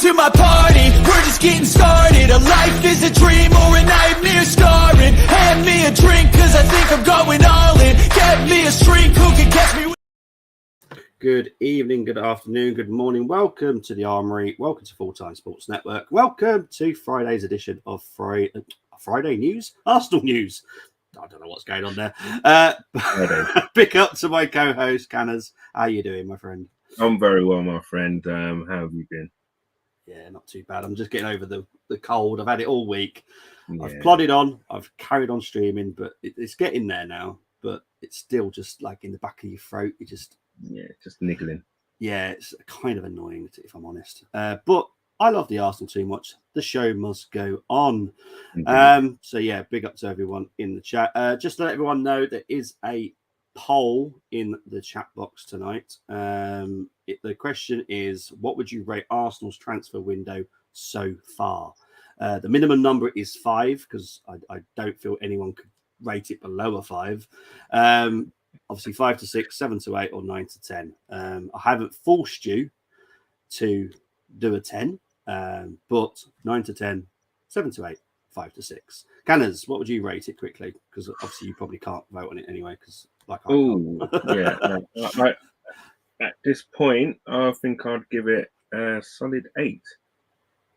to my party, we're just getting started. A life is a dream or a nightmare scarring. Hand me a drink cause I think I'm going all in. Get me a shrink who can catch me. Good evening, good afternoon, good morning. Welcome to the Armoury. Welcome to Full Time Sports Network. Welcome to Friday's edition of Friday News, Arsenal News. I don't know what's going on there. Pick up to my co-host, Canners. How you doing, my friend? I'm very well, my friend. How have you been? Yeah, not too bad. I'm just getting over the cold. I've had it all week. Yeah. I've plodded on. I've carried on streaming, but it's getting there now. But it's still just like in the back of your throat. You just niggling. Yeah, it's kind of annoying if I'm honest. But I love the Arsenal too much. The show must go on. Mm-hmm. So yeah, big up to everyone in the chat. Just to let everyone know, there is a poll in the chat box tonight. The question is, what would you rate Arsenal's transfer window so far? The minimum number is 5 because I don't feel anyone could rate it below a 5. Obviously 5 to 6, 7 to 8, or 9 to 10. I haven't forced you to do a 10, but 9 to 10, 7 to 8, 5 to 6. Canners, what would you rate it quickly? Because obviously you probably can't vote on it anyway. Because at this point, I think I'd give it a solid 8.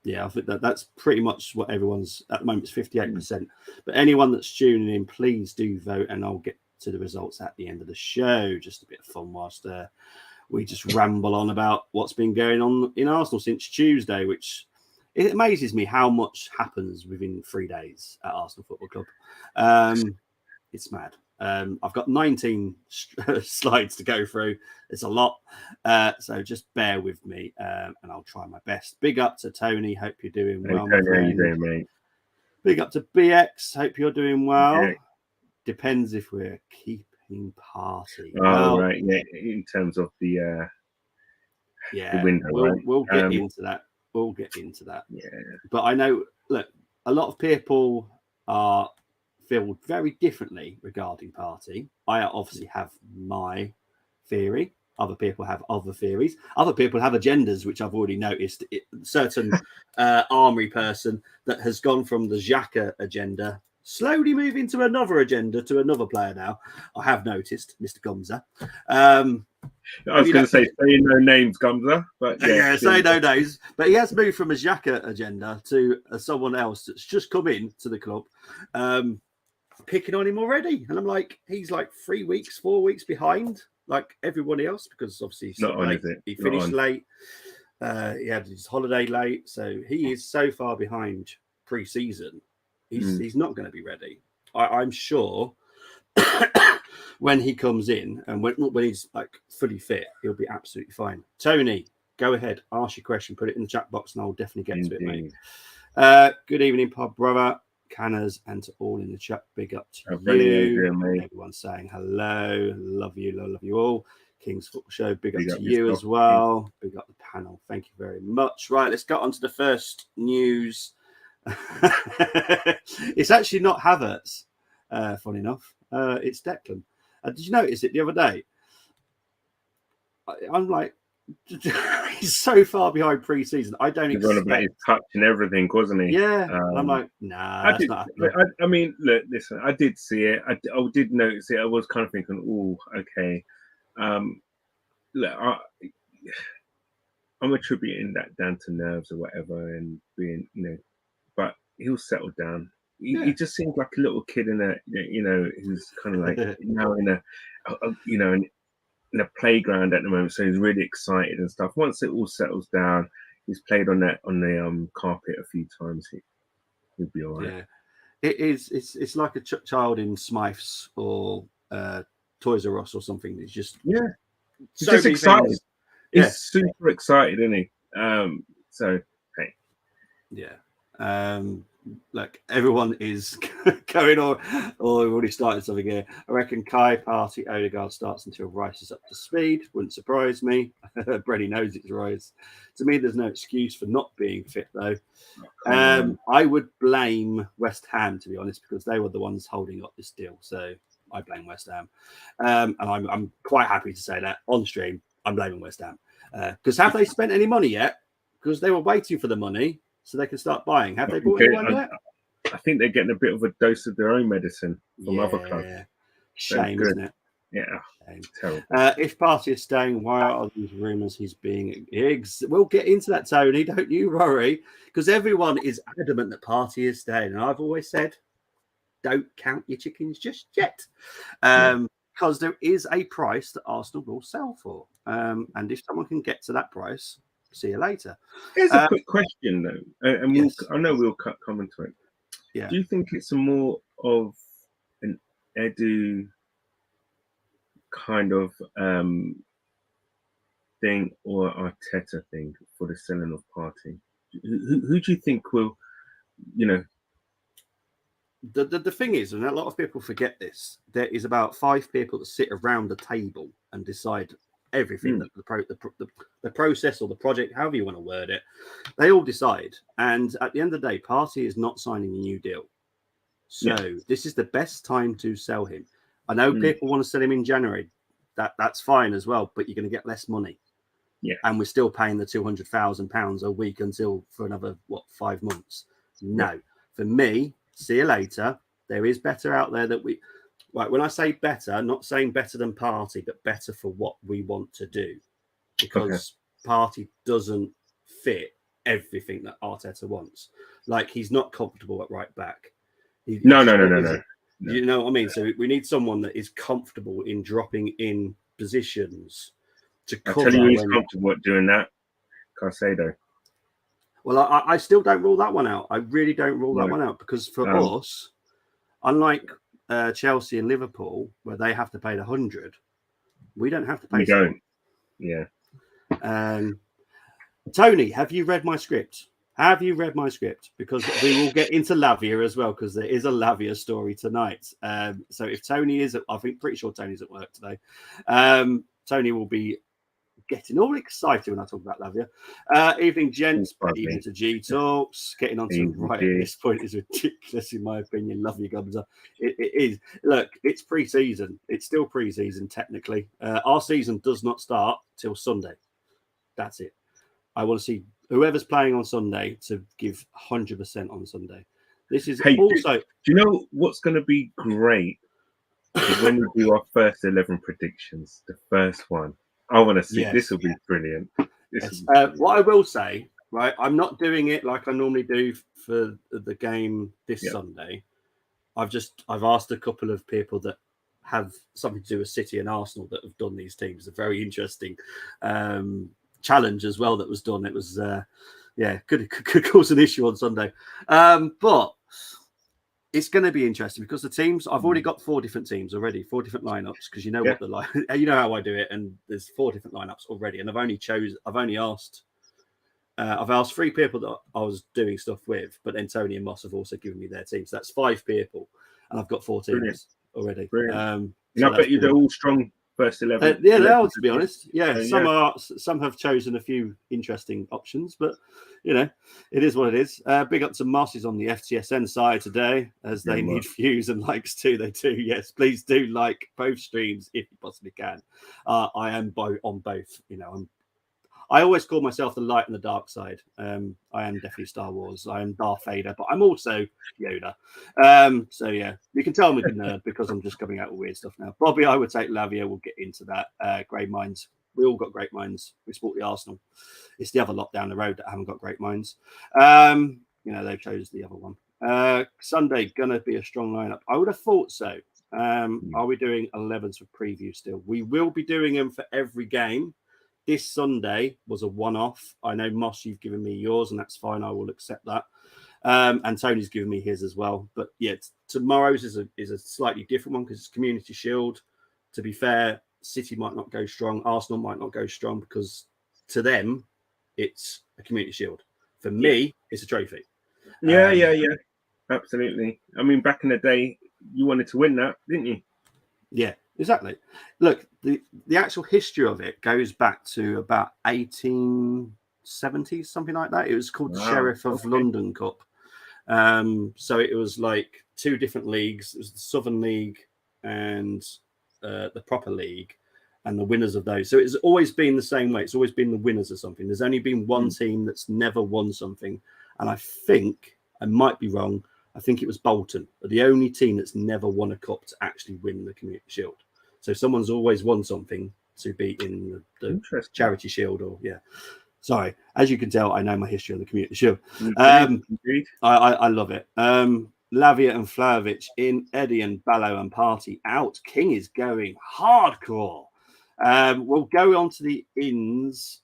Yeah, I think that's pretty much what everyone's at the moment. It's 58%. But anyone that's tuning in, please do vote, and I'll get to the results at the end of the show. Just a bit of fun whilst we just ramble on about what's been going on in Arsenal since Tuesday, which it amazes me how much happens within 3 days at Arsenal Football Club. It's mad. I've got 19 slides to go through. It's a lot. So just bear with me and I'll try my best. Big up to Tony. Hope you're doing well. Tony, how you doing, mate? Big up to BX. Hope you're doing well. Yeah. Depends if we're keeping party. Right. Yeah. In terms of the window, we'll get into that. We'll get into that. Yeah. But I know, look, a lot of people feel very differently regarding party. I obviously have my theory. Other people have other theories. Other people have agendas, which I've already noticed. Certain Armoury person that has gone from the Xhaka agenda, slowly moving to another agenda to another player now. I have noticed, Mr. Gumza. I was going to say no names, Gumza, but yeah, say no names. But he has moved from a Xhaka agenda to someone else that's just come in to the club, picking on him already. And I'm like, he's like 3 weeks, 4 weeks behind, like everybody else, because obviously he's not on, late. Is it? He finished late. He had his holiday late, so he is so far behind pre-season. He's not going to be ready. I'm sure when he comes in and when he's like fully fit, he'll be absolutely fine. Tony, go ahead, ask your question, put it in the chat box, and I'll definitely get to it, mate. Good evening, Pub Brother. Canners, and to all in the chat. Big up to Brilliant, you. mate. Everyone saying hello. Love you all. King's Football Show, big up to you yourself, as well. Big up the panel. Thank you very much. Right, let's get on to the first news. It's actually not Havertz, funny enough. It's Declan. Did you notice it the other day? I'm like, he's so far behind pre-season. I don't He's on about his touch and everything, wasn't he? Yeah, and I'm like, nah, that's not happening. I mean, look, listen, I did see it. I did notice it. I was kind of thinking, oh, okay. Look, I'm attributing that down to nerves or whatever, and being, but he'll settle down. He just seems like a little kid in a, who's kind of like now in in a playground at the moment, so he's really excited and stuff. Once it all settles down, he's played on the carpet a few times. He'll be all right. Yeah, it is. It's like a child in Smyths or Toys R Us or something. It's just he's so just excited. Things. He's super excited, isn't he? So hey, yeah. Like everyone is going on, or we've already started something here. I reckon Kai, Party, Odegaard starts until Rice is up to speed. Wouldn't surprise me. Brady knows it's Rice. To me, there's no excuse for not being fit, though. I would blame West Ham, to be honest, because they were the ones holding up this deal. So I blame West Ham, and I'm quite happy to say that on stream. I'm blaming West Ham because have they spent any money yet? Because they were waiting for the money so they can start buying. Have they bought anyone yet? I think they're getting a bit of a dose of their own medicine from other clubs. Shame, isn't it? Yeah. Terrible. If Party is staying, why are these rumours he's being We'll get into that, Tony. Don't you worry. Because everyone is adamant that Party is staying. And I've always said, don't count your chickens just yet. Because there is a price that Arsenal will sell for. And if someone can get to that price, see you later. Here's a quick question, though. And yes. I know we'll come into it. Yeah. Do you think it's more of an Edu kind of thing or Arteta thing for the selling of Party? Who do you think will, The thing is, and a lot of people forget this, there is about 5 people that sit around the table and decide everything, that the process or the project, however you want to word it, they all decide. And at the end of the day, Party is not signing a new deal. So this is the best time to sell him. I know people want to sell him in January. That's fine as well, but you're going to get less money. Yeah. And we're still paying the £200,000 a week for another, 5 months? No. For me, see you later. There is better out there that right. When I say better, not saying better than Party, but better for what we want to do. Because Party doesn't fit everything that Arteta wants. Like, he's not comfortable at right back. No. You know what I mean? So we need someone that is comfortable in dropping in positions to cover. I tell you who's comfortable at doing that. Caicedo. Well, I still don't rule that one out. I really don't rule that one out because for us, unlike Chelsea and Liverpool, where they have to pay 100, we don't have to pay. We don't. Yeah. Tony, have you read my script? Because we will get into Lavia as well, because there is a Lavia story tonight. So if Tony is, pretty sure Tony's at work today. Tony will be getting all excited when I talk about Lavia. Evening, gents. Evening to G Talks. Getting on to right at this point is ridiculous, in my opinion. Love you, Gubza. It is. Look, it's pre-season. It's still pre-season, technically. Our season does not start till Sunday. That's it. I want to see whoever's playing on Sunday to give 100% on Sunday. This is also. Do you know what's going to be great? When we do our first 11 predictions, the first one. I want to see. Yes. This will be brilliant. What I will say, right? I'm not doing it like I normally do for the game this Sunday. I've asked a couple of people that have something to do with City and Arsenal that have done these teams. A very interesting challenge as well that was done. It was could cause an issue on Sunday, but it's going to be interesting because the teams, I've already got 4 different teams already, 4 different lineups, because you know what you know how I do it, and there's 4 different lineups already, and I've only asked I've asked 3 people that I was doing stuff with, but then Tony and Moss have also given me their teams. So that's 5 people, and I've got 4 teams already. Brilliant. So I bet you they're all strong first 11. Yeah, they are, to be honest. Yeah, yeah. some have chosen a few interesting options, but it is what it is. Big up to Moss is on the FTSN side today, as they need views and likes too. They do. Yes, please do like both streams if you possibly can. I am on both. I always call myself the light and the dark side. I am definitely Star Wars. I am Darth Vader, but I'm also Yoda. So yeah, you can tell I'm a nerd because I'm just coming out with weird stuff now. Bobby, I would take Lavia. We'll get into that. Great minds. We all got great minds. We support the Arsenal. It's the other lot down the road that haven't got great minds. They've chose the other one. Sunday gonna be a strong lineup. I would have thought so. Are we doing 11s for preview still? We will be doing them for every game. This Sunday was a one-off. I know, Moss, you've given me yours, and that's fine. I will accept that. And Tony's given me his as well. But yeah, tomorrow's is a slightly different one because it's Community Shield. To be fair, City might not go strong. Arsenal might not go strong because to them, it's a Community Shield. For me, it's a trophy. Yeah. Absolutely. I mean, back in the day, you wanted to win that, didn't you? Yeah. Exactly. Look, the actual history of it goes back to about 1870s, something like that. It was called the Sheriff of London Cup. So it was like 2 different leagues. It was the Southern League and the proper league, and the winners of those. So it's always been the same way. It's always been the winners of something. There's only been one team that's never won something, and I think, I might be wrong, I think it was Bolton, the only team that's never won a cup to actually win the Community Shield. So someone's always won something to be in the Charity Shield, or Sorry, as you can tell, I know my history on the Community Shield. Indeed. I love it. Lavia and Flajovic in, Eddie and Ballo and Party out. King is going hardcore. We'll go on to the ins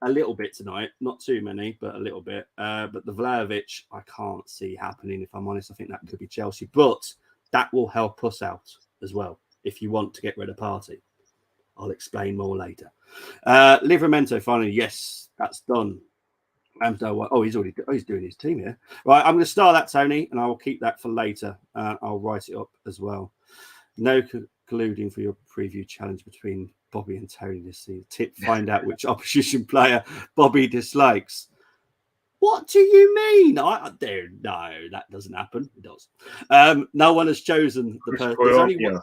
a little bit tonight, not too many, but a little bit. But the Vlahovic, I can't see happening, if I'm honest. I think that could be Chelsea, but that will help us out as well if you want to get rid of Party. I'll explain more later. Livramento finally, yes, that's done. He's doing his team here. Right, I'm going to start that, Tony, and I will keep that for later. I'll write it up as well. No colluding for your preview challenge between Bobby and Tony this season. Tip: find out which opposition player Bobby dislikes. What do you mean? No, that doesn't happen. It does. No one has chosen the person. There's only one.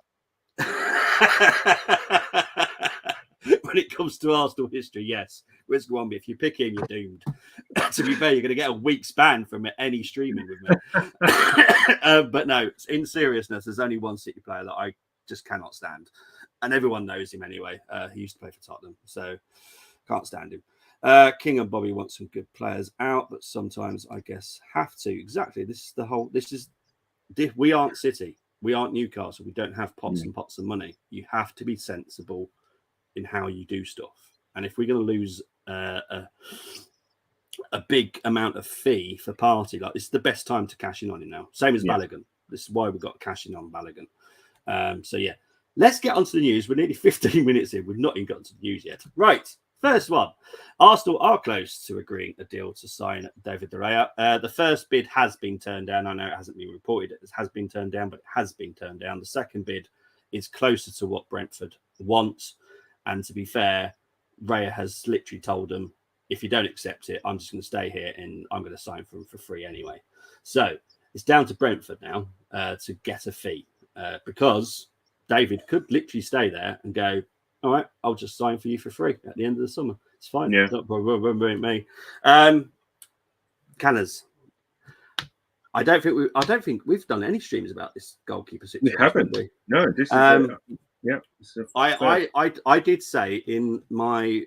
When it comes to Arsenal history, yes, Risk one. If you pick him, you're doomed. To be fair, you're going to get a week's ban from any streaming with me. But no, in seriousness, there's only one City player that I just cannot stand, and everyone knows him anyway. He used to play for Tottenham, so can't stand him. King and Bobby want some good players out, but sometimes I guess have to. Exactly. This is we aren't City. We aren't Newcastle. We don't have pots and pots of money. You have to be sensible in how you do stuff. And if we're going to lose a big amount of fee for Party, like, this is the best time to cash in on him now. Same as Balogun. This is why we've got cash in on Balogun. So yeah, let's get on to the news. We're nearly 15 minutes in. We've not even got to the news yet. Right. First one. Arsenal are close to agreeing a deal to sign David Raya. The first bid has been turned down. I know it hasn't been reported. It has been turned down, but it has been turned down. The second bid is closer to what Brentford wants. And to be fair, Raya has literally told them, if you don't accept it, I'm just going to stay here and I'm going to sign for him for free anyway. So it's down to Brentford now to get a fee because David could literally stay there and go, all right, I'll just sign for you for free at the end of the summer. It's fine. Yeah. Don't me. Canners. I don't think we've done any streams about this goalkeeper situation. We haven't. We? No, this is I did say in my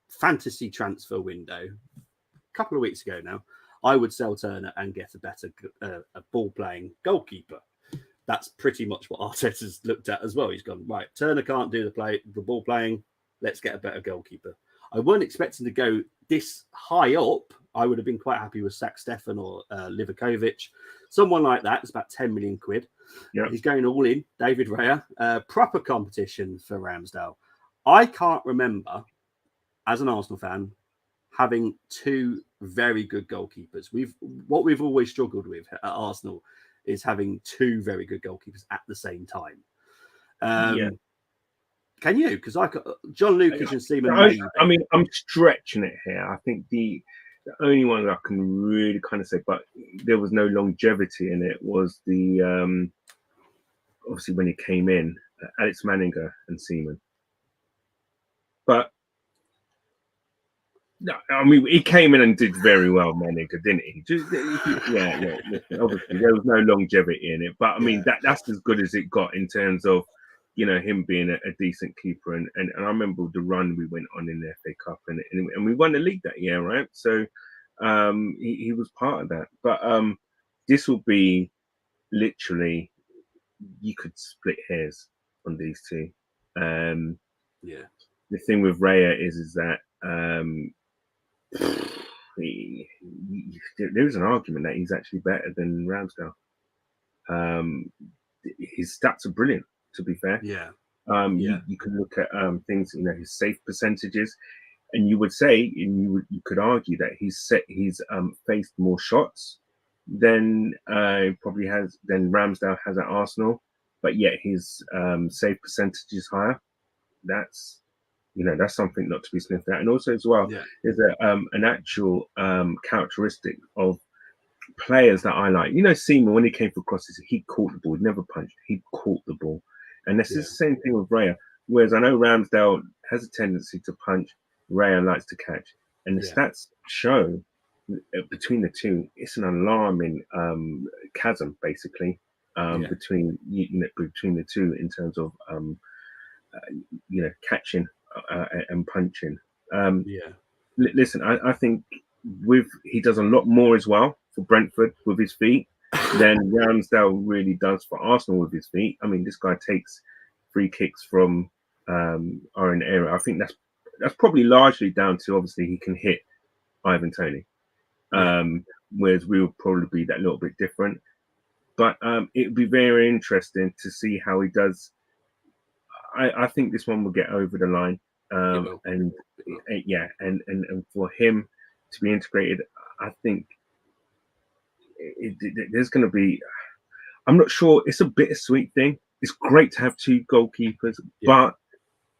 fantasy transfer window a couple of weeks ago now, I would sell Turner and get a better ball playing goalkeeper. That's pretty much what Arteta's looked at as well. He's gone, right, Turner can't do the ball playing. Let's get a better goalkeeper. I weren't expecting to go this high up. I would have been quite happy with Sack Stefan or Livakovic. Someone like that. It's about 10 million quid. Yep. He's going all in. David Raya. Proper competition for Ramsdale. I can't remember, as an Arsenal fan, having two very good goalkeepers. What we've always struggled with at Arsenal is having two very good goalkeepers at the same time. Can you? Because John Lukic and Seaman. I mean, I'm stretching it here. I think the only one that I can really kind of say, but there was no longevity in it, was the obviously when he came in, Alex Manninger and Seaman. But no, I mean, he came in and did very well, Manninger, didn't he? Yeah. Obviously, there was no longevity in it, but I mean, that's as good as it got in terms of, you know, him being a decent keeper. And I remember the run we went on in the FA Cup, and we won the league that year, right? So he was part of that. But this will be literally, you could split hairs on these two. The thing with Raya is that there's an argument that he's actually better than Ramsdale. His stats are brilliant, to be fair. You can look at things, you know, his save percentages, and you would say, and you could argue that he's faced more shots than Ramsdale has at Arsenal, but yet his save percentage is higher. That's something not to be sniffed at. And also as well, there's an actual characteristic of players that I like. You know, Seaman, when he came for crosses, he caught the ball. He never punched. He caught the ball. And this is the same thing with Raya. Whereas I know Ramsdale has a tendency to punch, Raya likes to catch. And the stats show between the two, it's an alarming chasm, basically, between the two in terms of catching and punching. Listen, I think he does a lot more as well for Brentford with his feet than Ramsdale really does for Arsenal with his feet. I mean, this guy takes free kicks from our own area. I think that's probably largely down to, obviously, he can hit Ivan Toney, whereas we will probably be that little bit different. But it would be very interesting to see how he does. I think this one will get over the line, and for him to be integrated, I think there's going to be. I'm not sure. It's a bittersweet thing. It's great to have two goalkeepers, but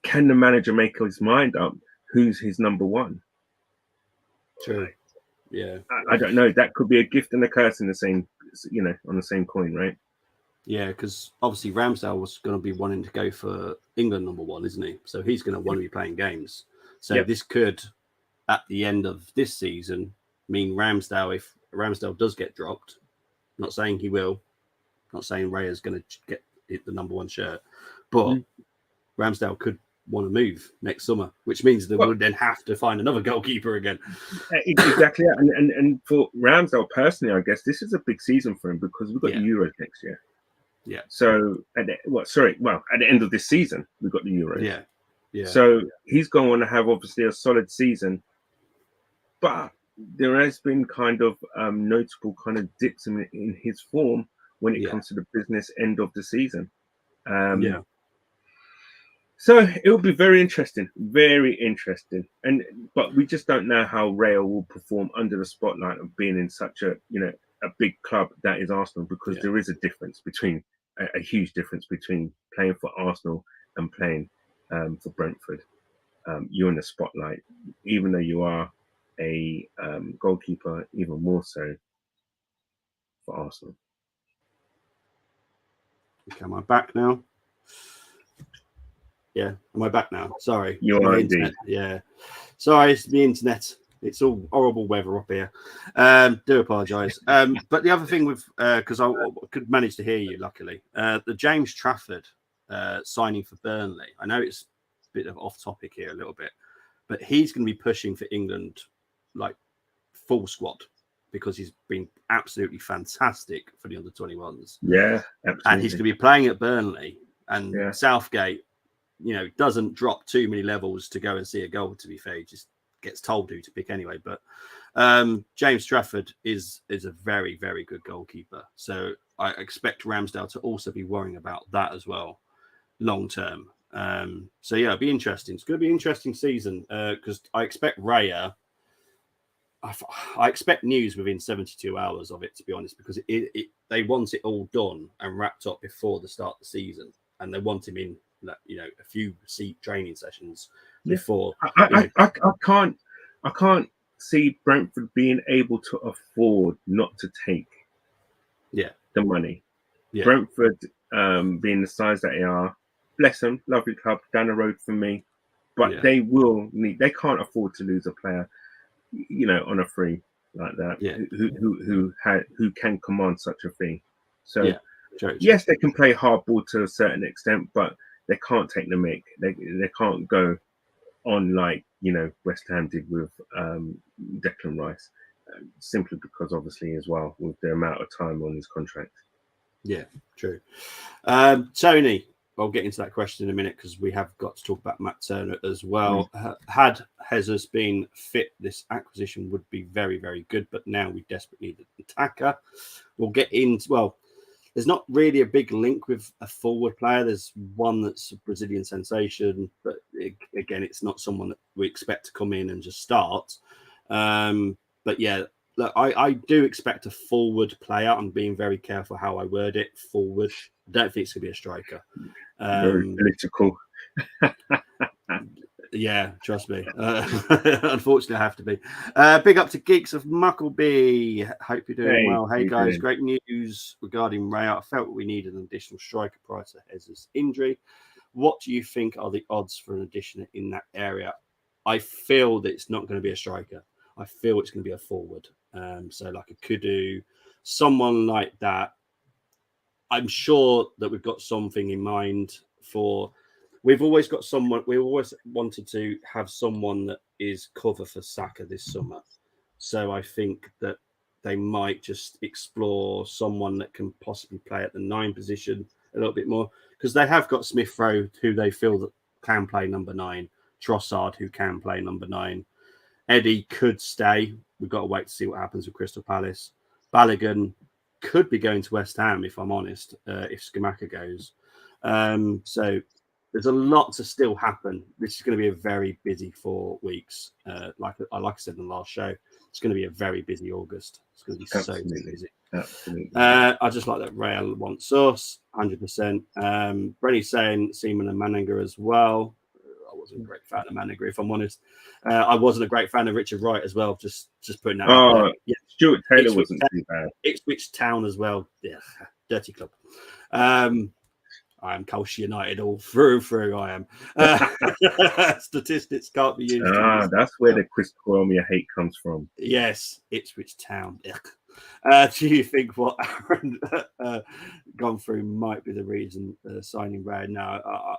can the manager make his mind up who's his number one? True. Yeah. I don't know. That could be a gift and a curse in the same, on the same coin, right? Yeah, because obviously Ramsdale was going to be wanting to go for England number one, isn't he? So he's going to want to be playing games. So this could, at the end of this season, mean Ramsdale, if Ramsdale does get dropped, not saying he will, not saying Raya's going to get the number one shirt, but Ramsdale could want to move next summer, which means they would then have to find another goalkeeper again. Exactly. And for Ramsdale personally, I guess this is a big season for him because we've got the Euros next year. Yeah. So at the end of this season, we've got the Euros. Yeah. So he's going to have obviously a solid season, but there has been kind of notable kind of dips in his form when it comes to the business end of the season. So it will be very interesting. But we just don't know how Raya will perform under the spotlight of being in such a big club that is Arsenal, because there is a huge difference between playing for Arsenal and playing for Brentford. You're in the spotlight, even though you are a goalkeeper, even more so for Arsenal. Okay, am I back now? Yeah, am I back now? Sorry. You are indeed. Yeah. Sorry, it's the internet. It's all horrible weather up here. Do apologise. But the other thing with, because I could manage to hear you, luckily, the James Trafford signing for Burnley. I know it's a bit of off topic here a little bit, but he's going to be pushing for England like full squad because he's been absolutely fantastic for the under-21s. Yeah, absolutely. And he's going to be playing at Burnley, and Southgate, doesn't drop too many levels to go and see a goal, to be fair. He just gets told who to pick anyway. But James Trafford is a very, very good goalkeeper. So I expect Ramsdale to also be worrying about that as well, long term. So it'll be interesting. It's going to be an interesting season because I expect Raya I expect news within 72 hours of it, to be honest, because they want it all done and wrapped up before the start of the season, and they want him in, a few training sessions before. I can't see Brentford being able to afford not to take the money. Yeah. Brentford, being the size that they are, bless them, lovely club down the road from me, but they can't afford to lose a player, on a free like that. Who can command such a fee. So yes, they can play hardball to a certain extent, but they can't take the mick. They can't go on like West Ham did with Declan Rice, simply because obviously as well with the amount of time on his contract. Yeah, true. Tony, I'll get into that question in a minute because we have got to talk about Matt Turner as well. Had Jesus been fit, this acquisition would be very, very good, but now we desperately need an attacker. We'll get into, well, there's not really a big link with a forward player. There's one that's a Brazilian sensation, but again, it's not someone that we expect to come in and just start. But yeah, look, I do expect a forward player. I'm being very careful how I word it. Forward. I don't think it's going to be a striker. Very political. Yeah, trust me. Unfortunately, I have to be. Big up to Geeks of Muckleby. Hope you're doing well. Hey, guys, great news regarding Raya. I felt we needed an additional striker prior to Hez's injury. What do you think are the odds for an addition in that area? I feel that it's not going to be a striker. I feel it's going to be a forward. So like a Kudu, someone like that. I'm sure that we've got something in mind for... We've always got someone. We always wanted to have someone that is cover for Saka this summer. So I think that they might just explore someone that can possibly play at the 9 position a little bit more, because they have got Smith Rowe, who they feel that can play number 9, Trossard, who can play number 9. Eddie could stay. We've got to wait to see what happens with Crystal Palace. Balogun could be going to West Ham, if I'm honest, if Scamacca goes. So there's a lot to still happen. This is going to be a very busy 4 weeks. Like I said in the last show, it's going to be a very busy August. It's going to be so busy. Absolutely. I just like that Raya wants us, 100%. Brenny's saying Seaman and Manninger as well. I wasn't a great fan of Manninger, if I'm honest. I wasn't a great fan of Richard Wright as well. Just putting that out there. Yeah. Stuart Taylor wasn't too bad. Ipswich Town as well. Yeah, dirty club. I am Colchester United all through. I am. Statistics can't be used. That's where the Chris Cormier hate comes from. Yes, Ipswich Town. Do you think what Aaron gone through might be the reason signing Raya? No,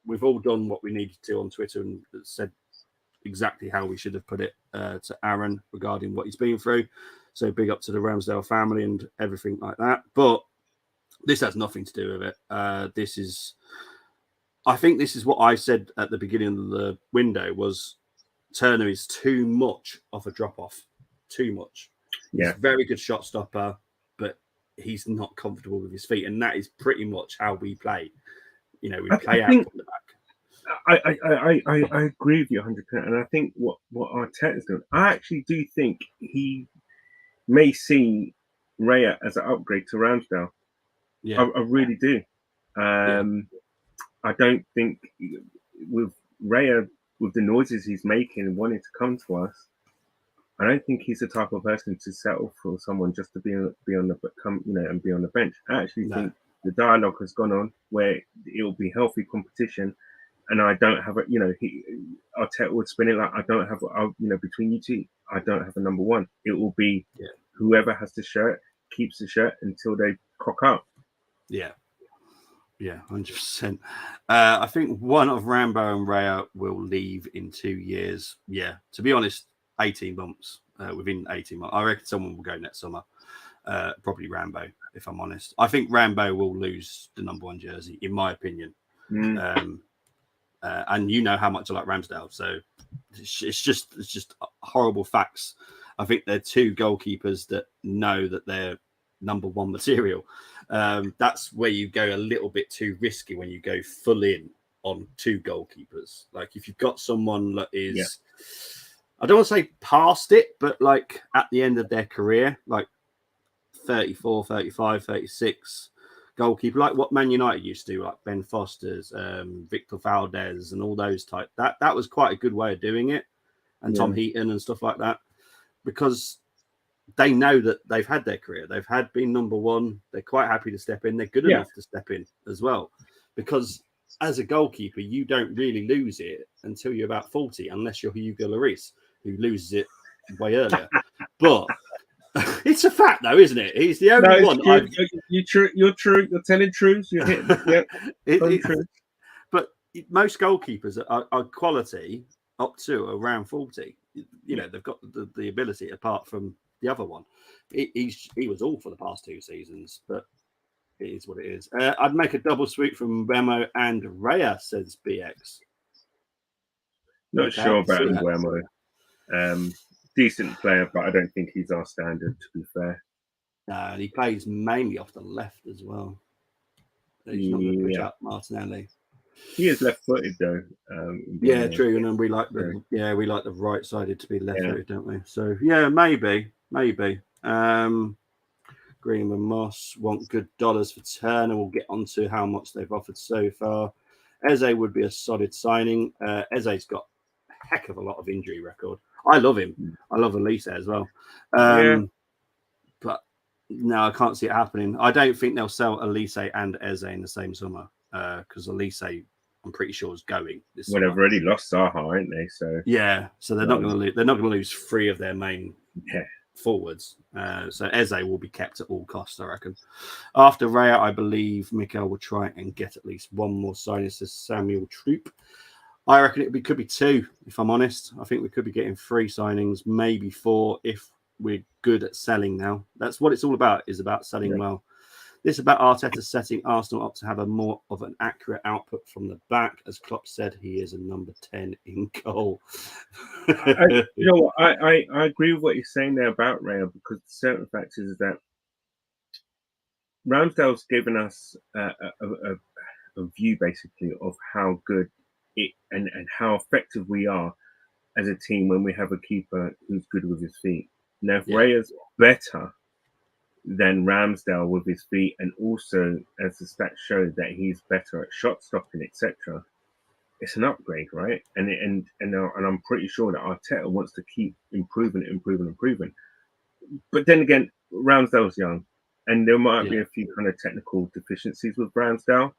we've all done what we needed to on Twitter and said exactly how we should have put it to Aaron regarding what he's been through. So big up to the Ramsdale family and everything like that. But this has nothing to do with it. I think this is what I said at the beginning of the window was Turner is too much of a drop-off. Too much. Yeah. He's a very good shot stopper, but he's not comfortable with his feet. And that is pretty much how we play. We play out from the back. I agree with you 100%. And I think what Arteta's doing, I actually do think he may see Raya as an upgrade to Ramsdale. Yeah, I really do. I don't think with Raya, with the noises he's making and wanting to come to us, I don't think he's the type of person to settle for someone just to be on the bench. I actually think the dialogue has gone on where it'll be healthy competition, and I don't have Arteta would spin it like I don't have between you two, I don't have a number 1. It will be whoever has the shirt keeps the shirt until they cock up. Yeah, 100%. I think one of Rambo and Raya will leave in 2 years. Yeah, to be honest, 18 months. Within 18 months, I reckon someone will go next summer. Probably Rambo, if I'm honest. I think Rambo will lose the number 1 jersey, in my opinion. And you know how much I like Ramsdale, so it's just horrible facts. I think they're 2 goalkeepers that know that they're number 1 material. That's where you go a little bit too risky when you go full in on 2 goalkeepers. Like if you've got someone that is I don't want to say past it, but like at the end of their career, like 34, 35, 36 goalkeeper, like what Man United used to do, like Ben Foster's, Victor Valdez, and all those type. That was quite a good way of doing it, and Tom Heaton and stuff like that, because they know that they've had their career, they've been number one. They're quite happy to step in. They're good enough to step in as well, because as a goalkeeper, you don't really lose it until you're about 40, unless you're Hugo Lloris, who loses it way earlier. But it's a fact, though, isn't it? He's the only one. You're true. You're telling truths. You're hitting. But most goalkeepers are quality up to around 40. You know, they've got the ability, apart from the other one. He was all for the past 2 seasons, but it is what it is. I'd make a double sweep from Remo and Raya, says BX. Not sure about Remo. Decent player, but I don't think he's our standard, to be fair. And he plays mainly off the left as well. He's not going to push up Martinelli. He is left-footed though. True. And then we like the right-sided to be left-footed, don't we? So yeah, maybe. Green and Moss want good dollars for Turner. We'll get on to how much they've offered so far. Eze would be a solid signing. Eze's got a heck of a lot of injury record. I love him. I love Elise as well. But no, I can't see it happening. I don't think they'll sell Elise and Eze in the same summer, because Elise, I'm pretty sure, is going this summer. They've already lost Zaha, aren't they? So so they're not going to lose. They're not going to lose 3 of their main forwards. So Eze will be kept at all costs, I reckon. After Raya, I believe Mikel will try and get at least one more signing, says Samuel Troop. I reckon it could be 2, if I'm honest. I think we could be getting 3 signings, maybe 4, if we're good at selling now. That's what it's all about, is about selling well. This is about Arteta setting Arsenal up to have a more of an accurate output from the back. As Klopp said, he is a number 10 in goal. You know what? I agree with what you're saying there about Raya, because the certain fact is that Ramsdale's given us a view, basically, of how good it and how effective we are as a team when we have a keeper who's good with his feet. Now, if Raya's better than Ramsdale with his feet, and also, as the stats show, that he's better at shot stopping, etc., it's an upgrade, right? And I'm pretty sure that Arteta wants to keep improving. But then again, Ramsdale's young, and there might be a few kind of technical deficiencies with Ramsdale,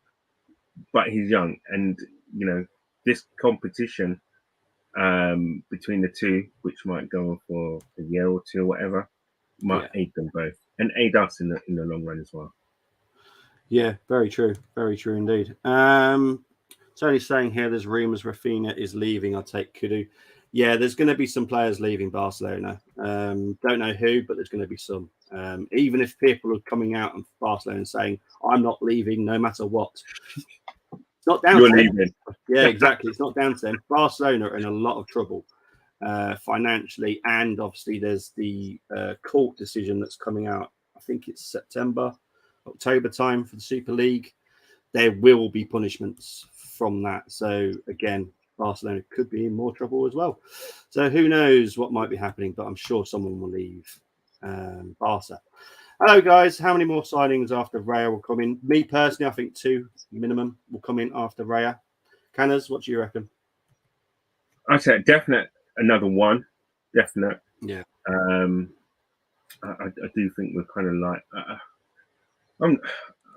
but he's young, and you know, this competition between the two, which might go on for a year or 2 or whatever, might aid them both, and aid us in the long run as well. Yeah, very true indeed. Tony's saying here there's rumours Rafinha is leaving. I'll take Kudu. Yeah, there's going to be some players leaving Barcelona. Don't know who, but there's going to be some. Even if people are coming out of Barcelona and saying, I'm not leaving no matter what. It's not down to them. Yeah, exactly. It's not down to them. Barcelona are in a lot of trouble financially, and obviously there's the court decision that's coming out. I think it's October time for the Super League. There will be punishments from that. So again, Barcelona could be in more trouble as well. So who knows what might be happening, but I'm sure someone will leave Barca. Hello, guys. How many more signings after Raya will come in? Me personally, I think 2 minimum will come in after Raya. Canners, what do you reckon? I'd say definite another 1. Definite. Yeah. I do think we're kind of like...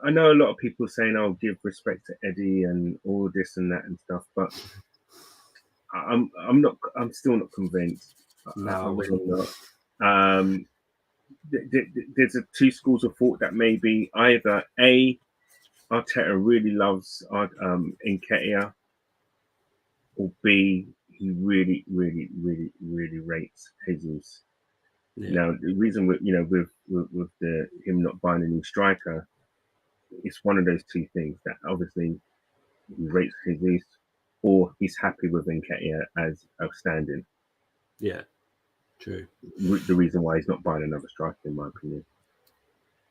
I know a lot of people saying, "Oh, give respect to Eddie and all this and that and stuff," but I'm not. I'm still not convinced. No, I'm really not. There's 2 schools of thought that maybe either A, Arteta really loves Nketiah, or B, he really rates Jesus. Yeah. Now, the reason with him not buying a new striker, it's one of those 2 things, that obviously he rates Jesus, or he's happy with Nketiah as outstanding. Yeah, true. The reason why he's not buying another striker, in my opinion.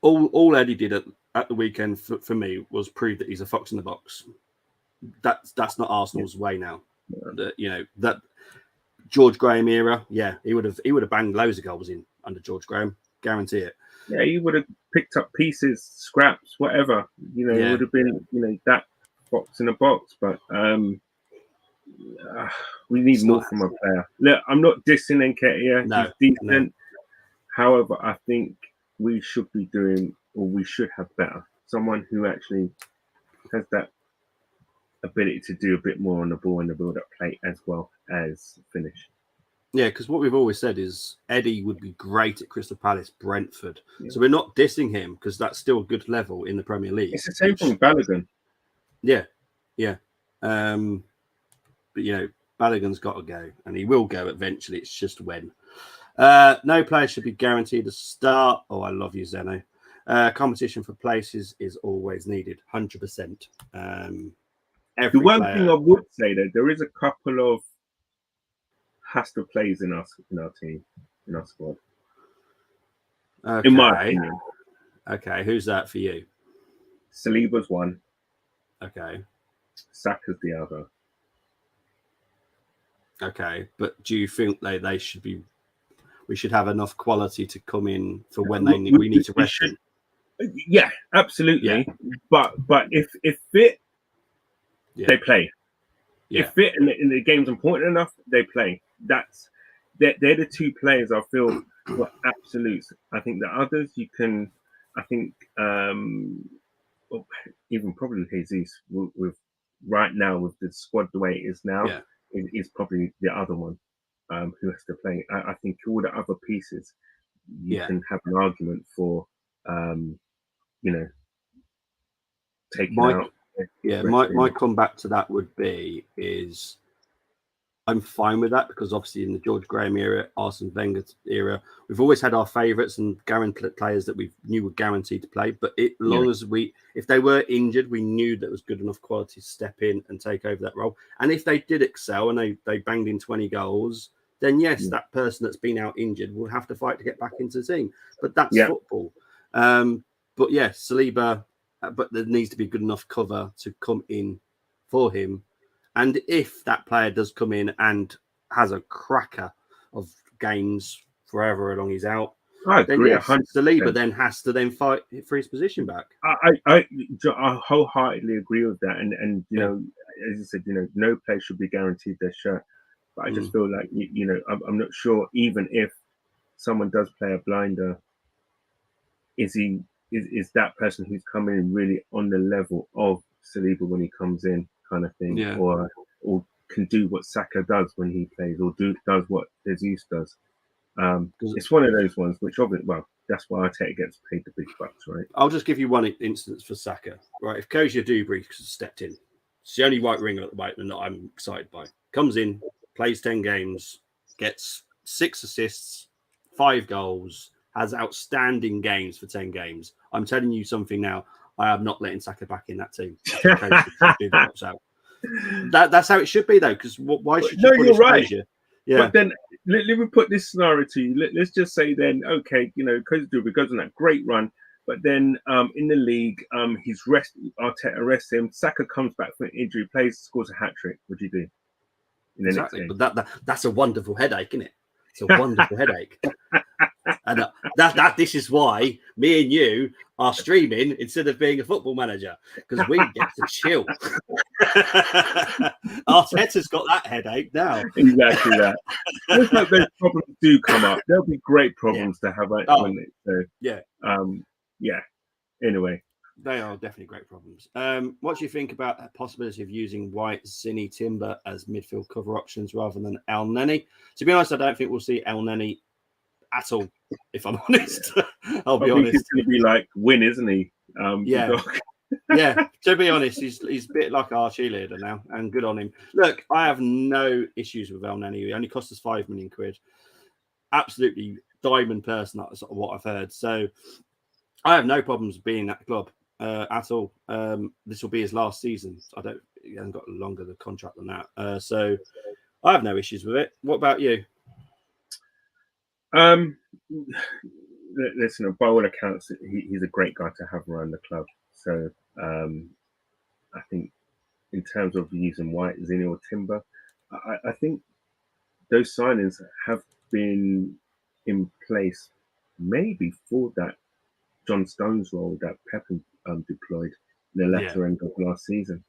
All Eddie did at the weekend for me was prove that he's a fox in the box. That's not Arsenal's way now. You know, that George Graham era, yeah, he would have banged loads of goals in under George Graham, guarantee it. Yeah, he would have picked up pieces, scraps, whatever. It would have been, that box in a box. But we need more from a player. Look, I'm not dissing Nketiah. No, He's decent. no. However, I think we should be doing, or we should have better. Someone who actually has that ability to do a bit more on the ball and the build-up play as well as finish. Yeah, because what we've always said is Eddie would be great at Crystal Palace, Brentford. Yeah. So we're not dissing him because that's still a good level in the Premier League. It's the same thing with Balogun. Yeah. But Balogun's got to go, and he will go eventually. It's just when. No player should be guaranteed a start. Oh, I love you, Zeno. Competition for places is always needed, 100%. The one thing I would say that there is a couple of Hasta plays in our team, in our squad. Okay. In my opinion. Okay, who's that for you? Saliba's one. Okay. Saka's the other. Okay, but do you think they should be? We should have enough quality to come in for when we need to rest them. Yeah, absolutely. Yeah. But if fit, they play. Yeah. If fit and the game's important enough, they play. They're the two players I feel were absolutes. I think the others you can. I think even probably Jesus with right now with the squad the way it is now is probably the other one who has to play. I think all the other pieces you can have an argument for. Taking out. Yeah, my comeback to that would be is I'm fine with that because obviously in the George Graham era, Arsene Wenger era, we've always had our favourites and guaranteed players that we knew were guaranteed to play. But long as if they were injured, we knew that was good enough quality to step in and take over that role. And if they did excel and they banged in 20 goals, then yes, that person that's been out injured will have to fight to get back into the team. But that's football. But yeah, Saliba. But there needs to be good enough cover to come in for him. And if that player does come in and has a cracker of games forever long he's out, I agree. Then Saliba then has to then fight for his position back. I wholeheartedly agree with that. And you know, as you said, no player should be guaranteed their shirt. But I just feel like I'm not sure even if someone does play a blinder, is that person who's coming in really on the level of Saliba when he comes in, kind of thing, or can do what Saka does when he plays, or does what Jesus does. It's one of those ones which, that's why Arteta gets paid the big bucks, right? I'll just give you one instance for Saka. Right, if Kozia Dubry stepped in, it's the only right winger at the moment that I'm excited by. Comes in, plays 10 games, gets 6 assists, 5 goals. Has outstanding games for 10 games. I'm telling you something now. I am not letting Saka back in that team. That's how it should be, though. Because why should you? No, you're right. Kozia? Yeah. But then let me put this scenario to you. Let's just say then, okay, Kozia Dubry goes on that great run, but then in the league, he's Arteta arrests him. Saka comes back from injury, plays, scores a hat trick. What do you do? Exactly. But that's a wonderful headache, isn't it? It's a wonderful headache. And this is why me and you are streaming instead of being a football manager, because we get to chill. Arteta's got that headache now. Exactly that. Looks like those problems do come up. There'll be great problems to have. Anyway, they are definitely great problems. What do you think about the possibility of using White, Zinni, Timber as midfield cover options rather than El Neni? To be honest, I don't think we'll see El Neni at all, if I'm honest. I'll be honest. He's going to be like Win, isn't he? Yeah. To be honest, he's a bit like our cheerleader now, and good on him. Look, I have no issues with El Neni. He only cost us £5 million. Absolutely diamond person, that's sort of what I've heard. So I have no problems being at the club at all. This will be his last season. He hasn't got longer the contract than that. So I have no issues with it. What about you? Listen, by all accounts, he's a great guy to have around the club. So I think in terms of using White, Zinni or Timber, I think those signings have been in place maybe for that John Stones role that Pep deployed in the latter end of last season.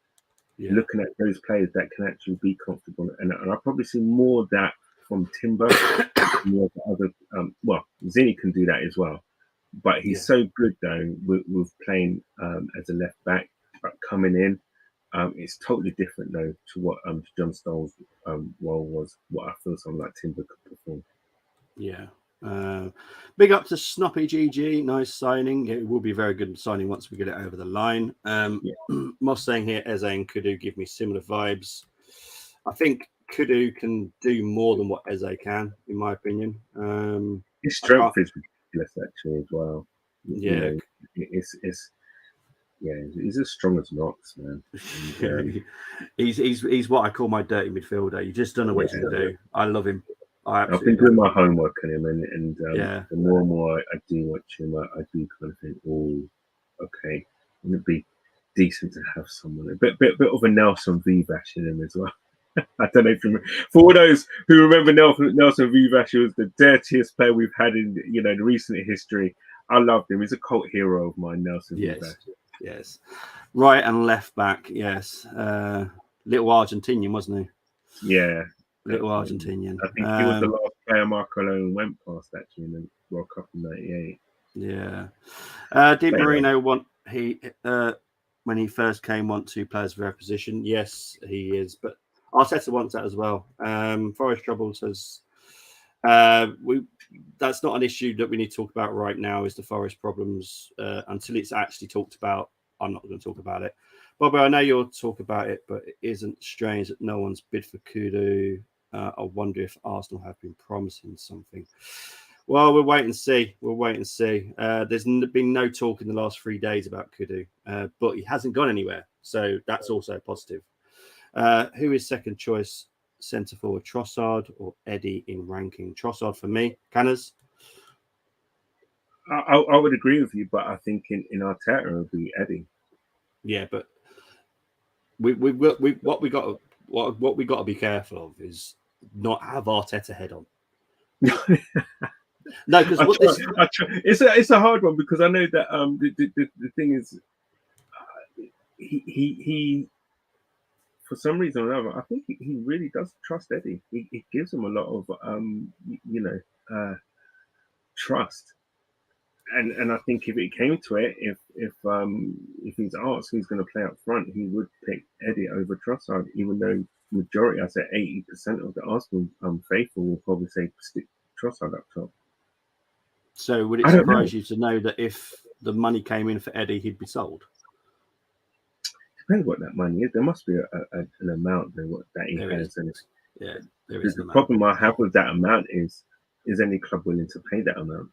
Yeah. Looking at those players that can actually be comfortable, and I'll probably see more of that from Timber. More of other, well, Zini can do that as well, but he's so good though with playing as a left back, but coming in, it's totally different though to what John Stones' role was. What I feel someone like Timber could perform. Yeah. Big up to Snoppy GG, nice signing. It will be a very good signing once we get it over the line. Moss saying here, Eze and Kudu give me similar vibes. I think Kudu can do more than what Eze can, in my opinion. His strength is ridiculous, actually, as well. Yeah, you know, he's as strong as an ox, man. And, he's what I call my dirty midfielder. You just don't know what he can do. I love him. I've been doing my homework on him, and the more and more I do watch him, I do kind of think, oh, okay, wouldn't it be decent to have someone a bit of a Nelson Vivash in him as well? I don't know if you remember. For all those who remember Nelson Vivash, he was the dirtiest player we've had in the recent history. I loved him. He's a cult hero of mine, Nelson Vivash. Yes, right and left back. Yes, little Argentinian, wasn't he? Yeah. Little Argentinian. I think he was the last player Marco Alone went past actually in the World Cup in '98. Yeah. Did Marino want when he first came want 2 players for their position? Yes, he is, but Arteta wants that as well. Forest Troubles has that's not an issue that we need to talk about right now. Is the Forest problems until it's actually talked about? I'm not going to talk about it. Bobby, I know you'll talk about it, but it isn't strange that no one's bid for Kudu. I wonder if Arsenal have been promising something. Well, we'll wait and see. There's been no talk in the last 3 days about Kudu, but he hasn't gone anywhere. So that's also positive. Who is second choice centre forward, Trossard or Eddie in ranking? Trossard for me. Canners? I would agree with you, but I think in Arteta it would be Eddie. Yeah, but what we got to be careful of is not have Arteta head on. No, because it's a hard one because I know that the thing is he for some reason or another I think he really does trust Eddie. He gives him a lot of trust. And I think if it came to it, if he's asked who's going to play up front, he would pick Eddie over Trossard, even though majority, I say 80% of the Arsenal faithful will probably say stick Trossard up top. So would it surprise you to know that if the money came in for Eddie, he'd be sold? Depends what that money is. There must be an amount that he has. Yeah, there is. The problem I have with that amount is any club willing to pay that amount?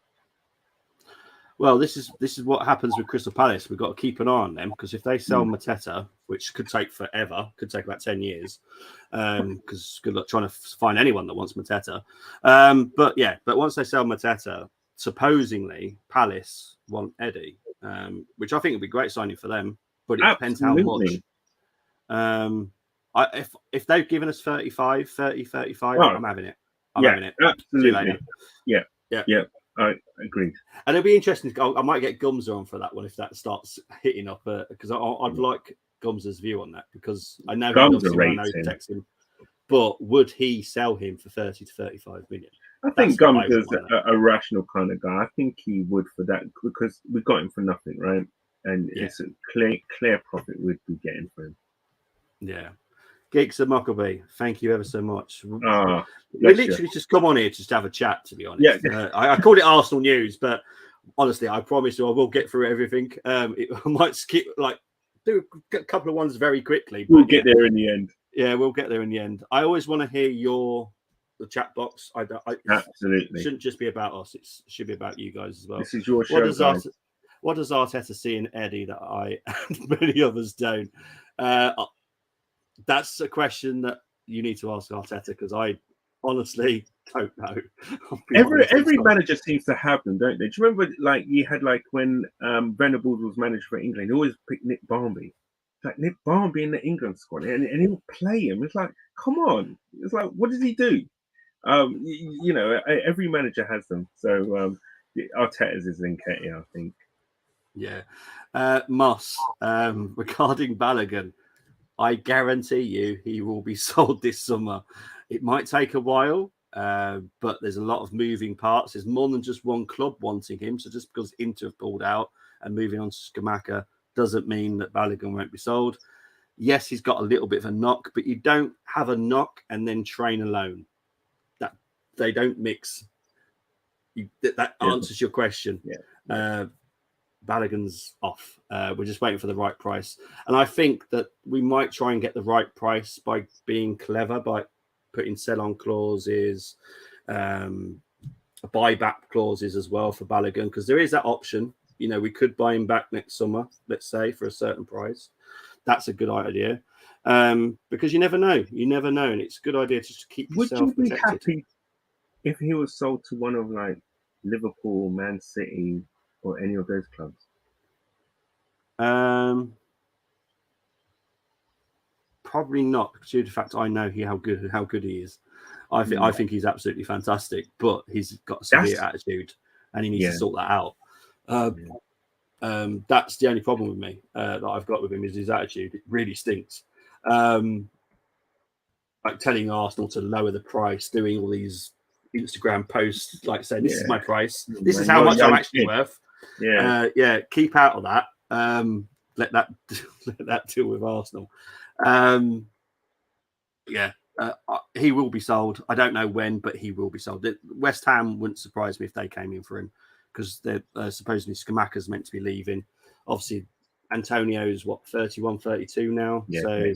Well, this is what happens with Crystal Palace. We've got to keep an eye on them because if they sell Mateta, which could take forever, could take about 10 years, because good luck trying to find anyone that wants Mateta. But once they sell Mateta, supposedly Palace want Eddie, which I think would be a great signing for them. But it depends how much. If they've given us 35, I'm having it. I'm having it. Absolutely. Yeah. I agreed. And it'll be interesting. I might get Gumza on for that one if that starts hitting up, because I'd like Gumza's view on that because I know he protects him. But would he sell him for 30 to 35 million? I think Gumza's a rational kind of guy. I think he would for that because we got him for nothing, right? And it's a clear profit we'd be getting for him. Yeah. Geeks of Muckleby, thank you ever so much. We literally just come on here just to have a chat, to be honest. Yeah. I called it Arsenal News, but honestly, I promise you I will get through everything. I might skip, do a couple of ones very quickly. We'll get there in the end. Yeah, we'll get there in the end. I always want to hear the chat box. Absolutely. It shouldn't just be about us. It should be about you guys as well. This is your show, what does Arteta see in Eddie that I and many others don't? That's a question that you need to ask Arteta because I honestly don't know. Every manager seems to have them, don't they? Do you remember, you had when Venables was manager for England, he always picked Nick Barmby. Nick Barmby in the England squad, and he would play him. It's like, come on! It's like, what does he do? You know, every manager has them. So Arteta's is Nketiah, I think. Yeah. Moss, regarding Balogun, I guarantee you he will be sold this summer. It might take a while, but there's a lot of moving parts. There's more than just one club wanting him. So just because Inter have pulled out and moving on to Scamacca doesn't mean that Balogun won't be sold. Yes, he's got a little bit of a knock, but you don't have a knock and then train alone. That they don't mix. That answers your question. Yeah. Balogun's off. We're just waiting for the right price. And I think that we might try and get the right price by being clever, by putting sell-on clauses, buyback clauses as well for Balogun, because there is that option. You know, we could buy him back next summer, let's say, for a certain price. That's a good idea. Because you never know. You never know. And it's a good idea just to keep yourself protected. Would you be happy if he was sold to one of like Liverpool, Man City, or any of those clubs? Probably not, due to the fact I know how good he is. I think he's absolutely fantastic, but he's got a severe attitude, and he needs to sort that out. That's the only problem with me that I've got with him is his attitude. It really stinks. Like telling Arsenal to lower the price, doing all these Instagram posts, like saying this is my price, this is how much I'm actually worth. Keep out of that. Let that deal with Arsenal. He will be sold. I don't know when, but he will be sold. West Ham wouldn't surprise me if they came in for him, because they're supposedly Scamacca's meant to be leaving. Obviously, Antonio's 31, 32 now. So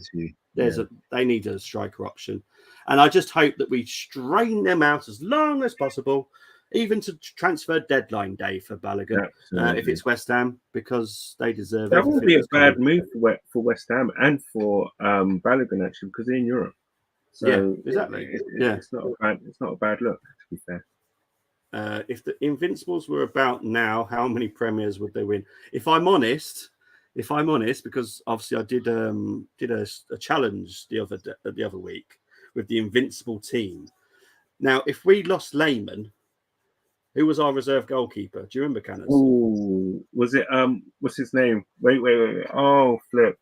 they need a striker option. And I just hope that we strain them out as long as possible, even to transfer deadline day for Balogun, if it's West Ham, because they deserve it. That would be a bad move for West Ham and for Balogun, actually, because they're in Europe. So exactly. It's not a bad look, to be fair. If the Invincibles were about now, how many premiers would they win? If I'm honest, because obviously I did a challenge the other week with the Invincible team. Now, if we lost Lehman, who was our reserve goalkeeper? Do you remember, Canners? Oh, was it what's his name? Wait. Oh, flip.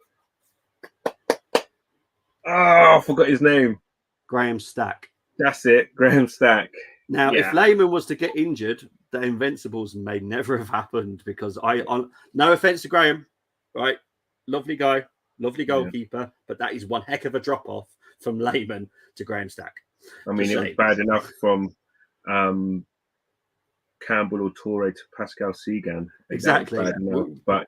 Oh, I forgot his name. Graham Stack. That's it, Graham Stack. Now, if Lehman was to get injured, the Invincibles may never have happened, because no offense to Graham, right? Lovely guy, lovely goalkeeper, but that is one heck of a drop off from Lehman to Graham Stack. I mean, it was bad enough from Campbell or Toure to Pascal Segan. Exactly. But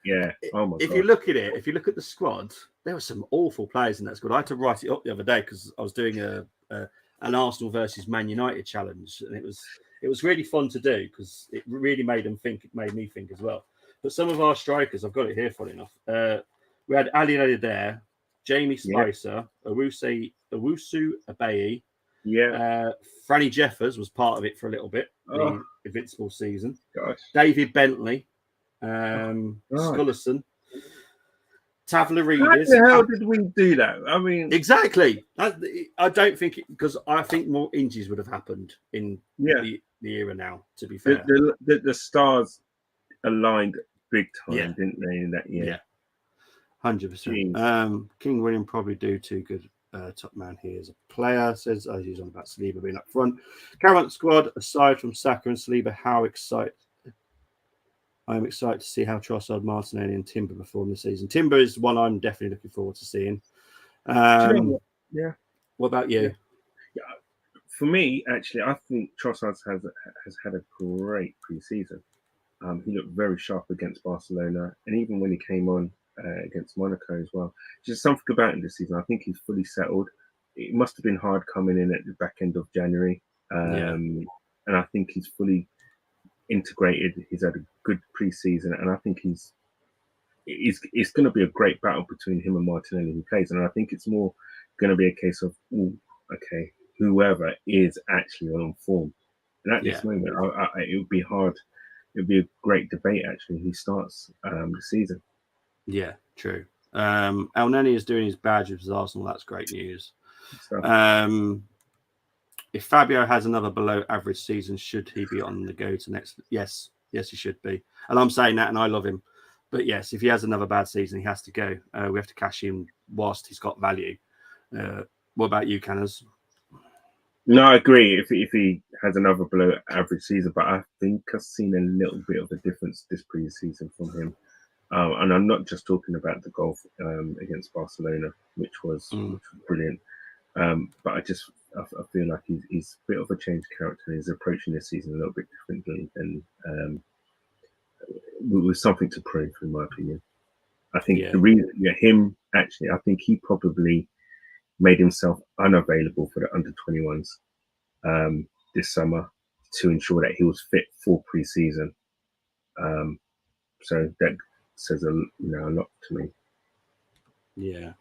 oh my God. If you look at the squad, there were some awful players in that squad. I had to write it up the other day because I was doing an Arsenal versus Man United challenge, and it was really fun to do because it really made me think as well. But some of our strikers, I've got it here, funny enough. We had Ali there, Jamie Spicer, Owusu Abeyi. Franny Jeffers was part of it for a little bit, the Invincible season. Gosh. David Bentley, Scullerson, Tavlarides. How the hell did we do that? I mean, exactly. I don't think because I think more injuries would have happened in the era now. To be fair, the stars aligned big time, didn't they, in that year? Yeah, 100%. King William probably do too good. Top man here as a player says, he's on about Saliba being up front. Current squad, aside from Saka and Saliba, I'm excited to see how Trossard, Martinelli, and Timber perform this season. Timber is one I'm definitely looking forward to seeing. What about you? Yeah. For me, actually, I think Trossard has had a great pre-season. He looked very sharp against Barcelona, and even when he came on against Monaco as well. Just something about him this season. I think he's fully settled. It must have been hard coming in at the back end of January. And I think he's fully integrated. He's had a good pre-season, and I think it's going to be a great battle between him and Martinelli who plays. And I think it's more going to be a case of, whoever is actually on form. And at this moment, it would be hard. It would be a great debate, actually, who starts the season. Yeah, true. El Neni is doing his badge with Arsenal. That's great news. If Fabio has another below average season, should he be on the go to next? Yes, he should be. And I'm saying that, and I love him. But yes, if he has another bad season, he has to go. We have to cash him whilst he's got value. What about you, Canners? No, I agree. If he has another below average season, but I think I've seen a little bit of a difference this preseason from him. And I'm not just talking about the goal against Barcelona, which was brilliant. But I feel like he's a bit of a changed character. And he's approaching this season a little bit differently, and with something to prove, in my opinion. I think the reason, I think he probably made himself unavailable for the under-21s this summer to ensure that he was fit for pre-season. So that says a lot to me. Yeah.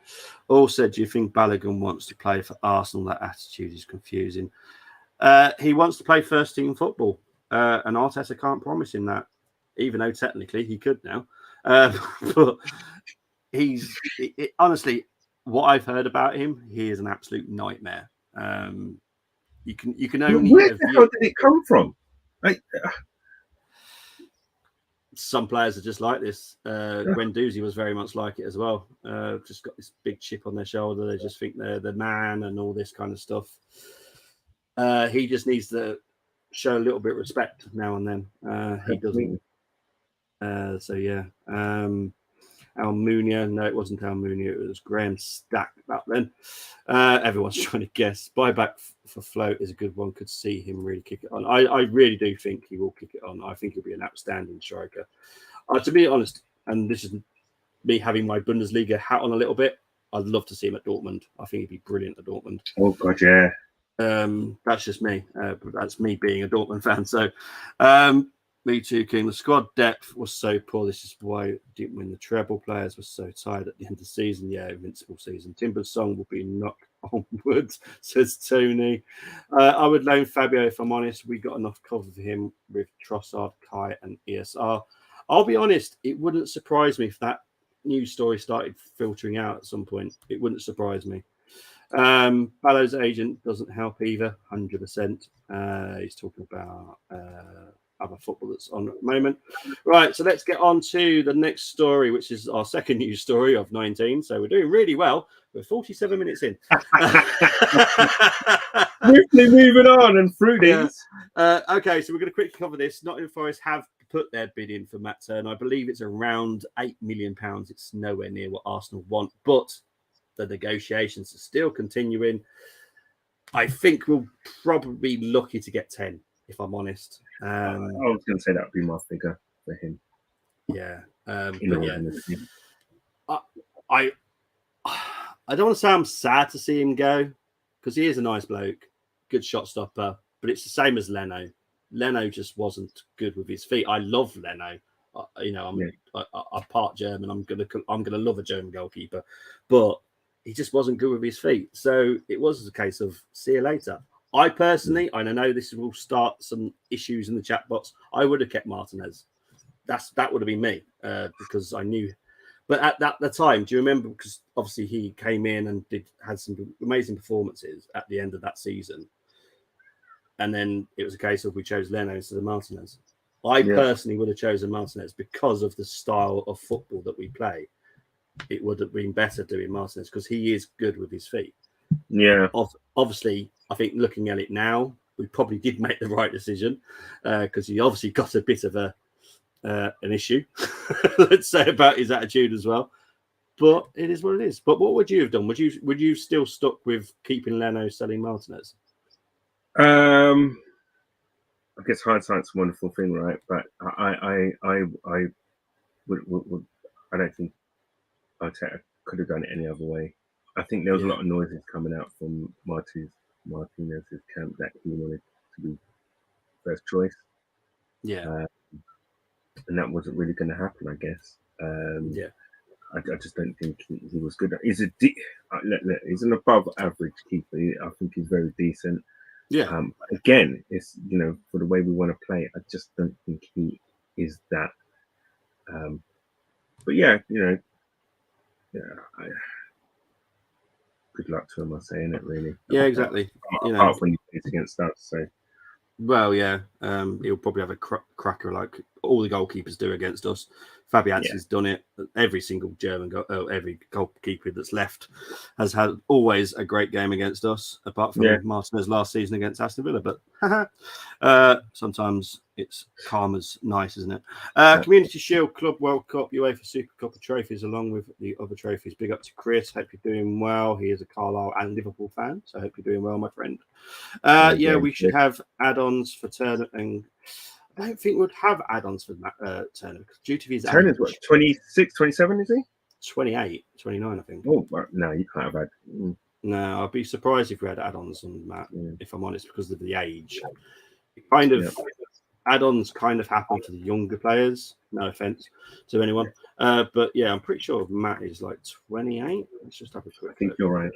Also, do you think Balogun wants to play for Arsenal? That attitude is confusing. He wants to play first team football, and Arteta can't promise him that, even though technically he could now. But honestly, what I've heard about him, he is an absolute nightmare. You can only. Where the hell did it come from? Some players are just like this. Guendouzi was very much like it as well. Just got this big chip on their shoulder. They just think they're the man and all this kind of stuff. He just needs to show a little bit of respect now and then. He doesn't. So yeah. Almunia. No, it wasn't Almunia. It was Graham Stack back then. Everyone's trying to guess. Buyback for Float is a good one. Could see him really kick it on. I really do think he will kick it on. I think he'll be an outstanding striker. To be honest, and this is me having my Bundesliga hat on a little bit, I'd love to see him at Dortmund. I think he'd be brilliant at Dortmund. Oh, God, yeah. That's just me. That's me being a Dortmund fan. So, me too, King. The squad depth was so poor. This is why it didn't win the treble. Players were so tired at the end of the season. Yeah, invincible season. Timber's song will be knocked onwards, says Tony. I would loan Fabio if I'm honest. We got enough cover for him with Trossard, Kai, and ESR. I'll be honest, it wouldn't surprise me if that news story started filtering out at some point. It wouldn't surprise me. Ballow's agent doesn't help either, 100%. He's talking about other football that's on at the moment. Right, so let's get on to the next story, which is our second news story of 19. So we're doing really well. We're 47 minutes in. Swiftly moving on and through these. Okay, so we're going to quickly cover this. Nottingham Forest have put their bid in for Matt Turner. I believe it's around £8 million. It's nowhere near what Arsenal want, but the negotiations are still continuing. I think we'll probably be lucky to get 10, if I'm honest. I was going to say that would be my figure for him. Yeah. I don't want to say I'm sad to see him go, because he is a nice bloke, good shot stopper, but it's the same as Leno. Leno just wasn't good with his feet. I love Leno. I'm part German. I'm gonna love a German goalkeeper, but he just wasn't good with his feet. So it was a case of see you later. I personally, and I know this will start some issues in the chat box, I would have kept Martinez. That would have been me because I knew. But at the time, do you remember? Because obviously he came in and had some amazing performances at the end of that season, and then it was a case of we chose Leno instead of Martinez. I personally would have chosen Martinez because of the style of football that we play. It would have been better doing Martinez because he is good with his feet. Yeah. Obviously, I think looking at it now, we probably did make the right decision because he obviously got a bit of an issue, let's say, about his attitude as well. But it is what it is. But what would you have done? Would you still stuck with keeping Leno, selling Martinez? I guess hindsight's a wonderful thing, right? But I don't think Arteta could have done it any other way. I think there was a lot of noises coming out from Martinez's camp that he wanted to be first choice. Yeah. And that wasn't really going to happen, I guess. I just don't think he was good. He's he's an above average keeper. I think he's very decent. Yeah. Again, it's for the way we want to play, I just don't think he is that. But good luck to him, I say, innit, really. Yeah, exactly. Apart when he plays against us, so. Well, yeah, he'll probably have a cracker like all the goalkeepers do against us. Fabianski's done it. Every single every goalkeeper that's left has had always a great game against us, apart from Martinez last season against Aston Villa. But sometimes it's karma's nice, isn't it? Community Shield, Club World Cup, UEFA Super Cup of trophies, along with the other trophies. Big up to Chris. Hope you're doing well. He is a Carlisle and Liverpool fan, so I hope you're doing well, my friend. We should have add-ons for Turner, and I don't think we'd have add-ons for Turner due to his Turner's age. what, 26, 27, is he? 28, 29, I think. Oh, no, you can't have had. No, I'd be surprised if we had add-ons on Matt, if I'm honest, because of the age. It kind of add-ons kind of happen to the younger players. No offense to anyone, but yeah, I'm pretty sure Matt is like 28. Let's just have a quick. I think you're right.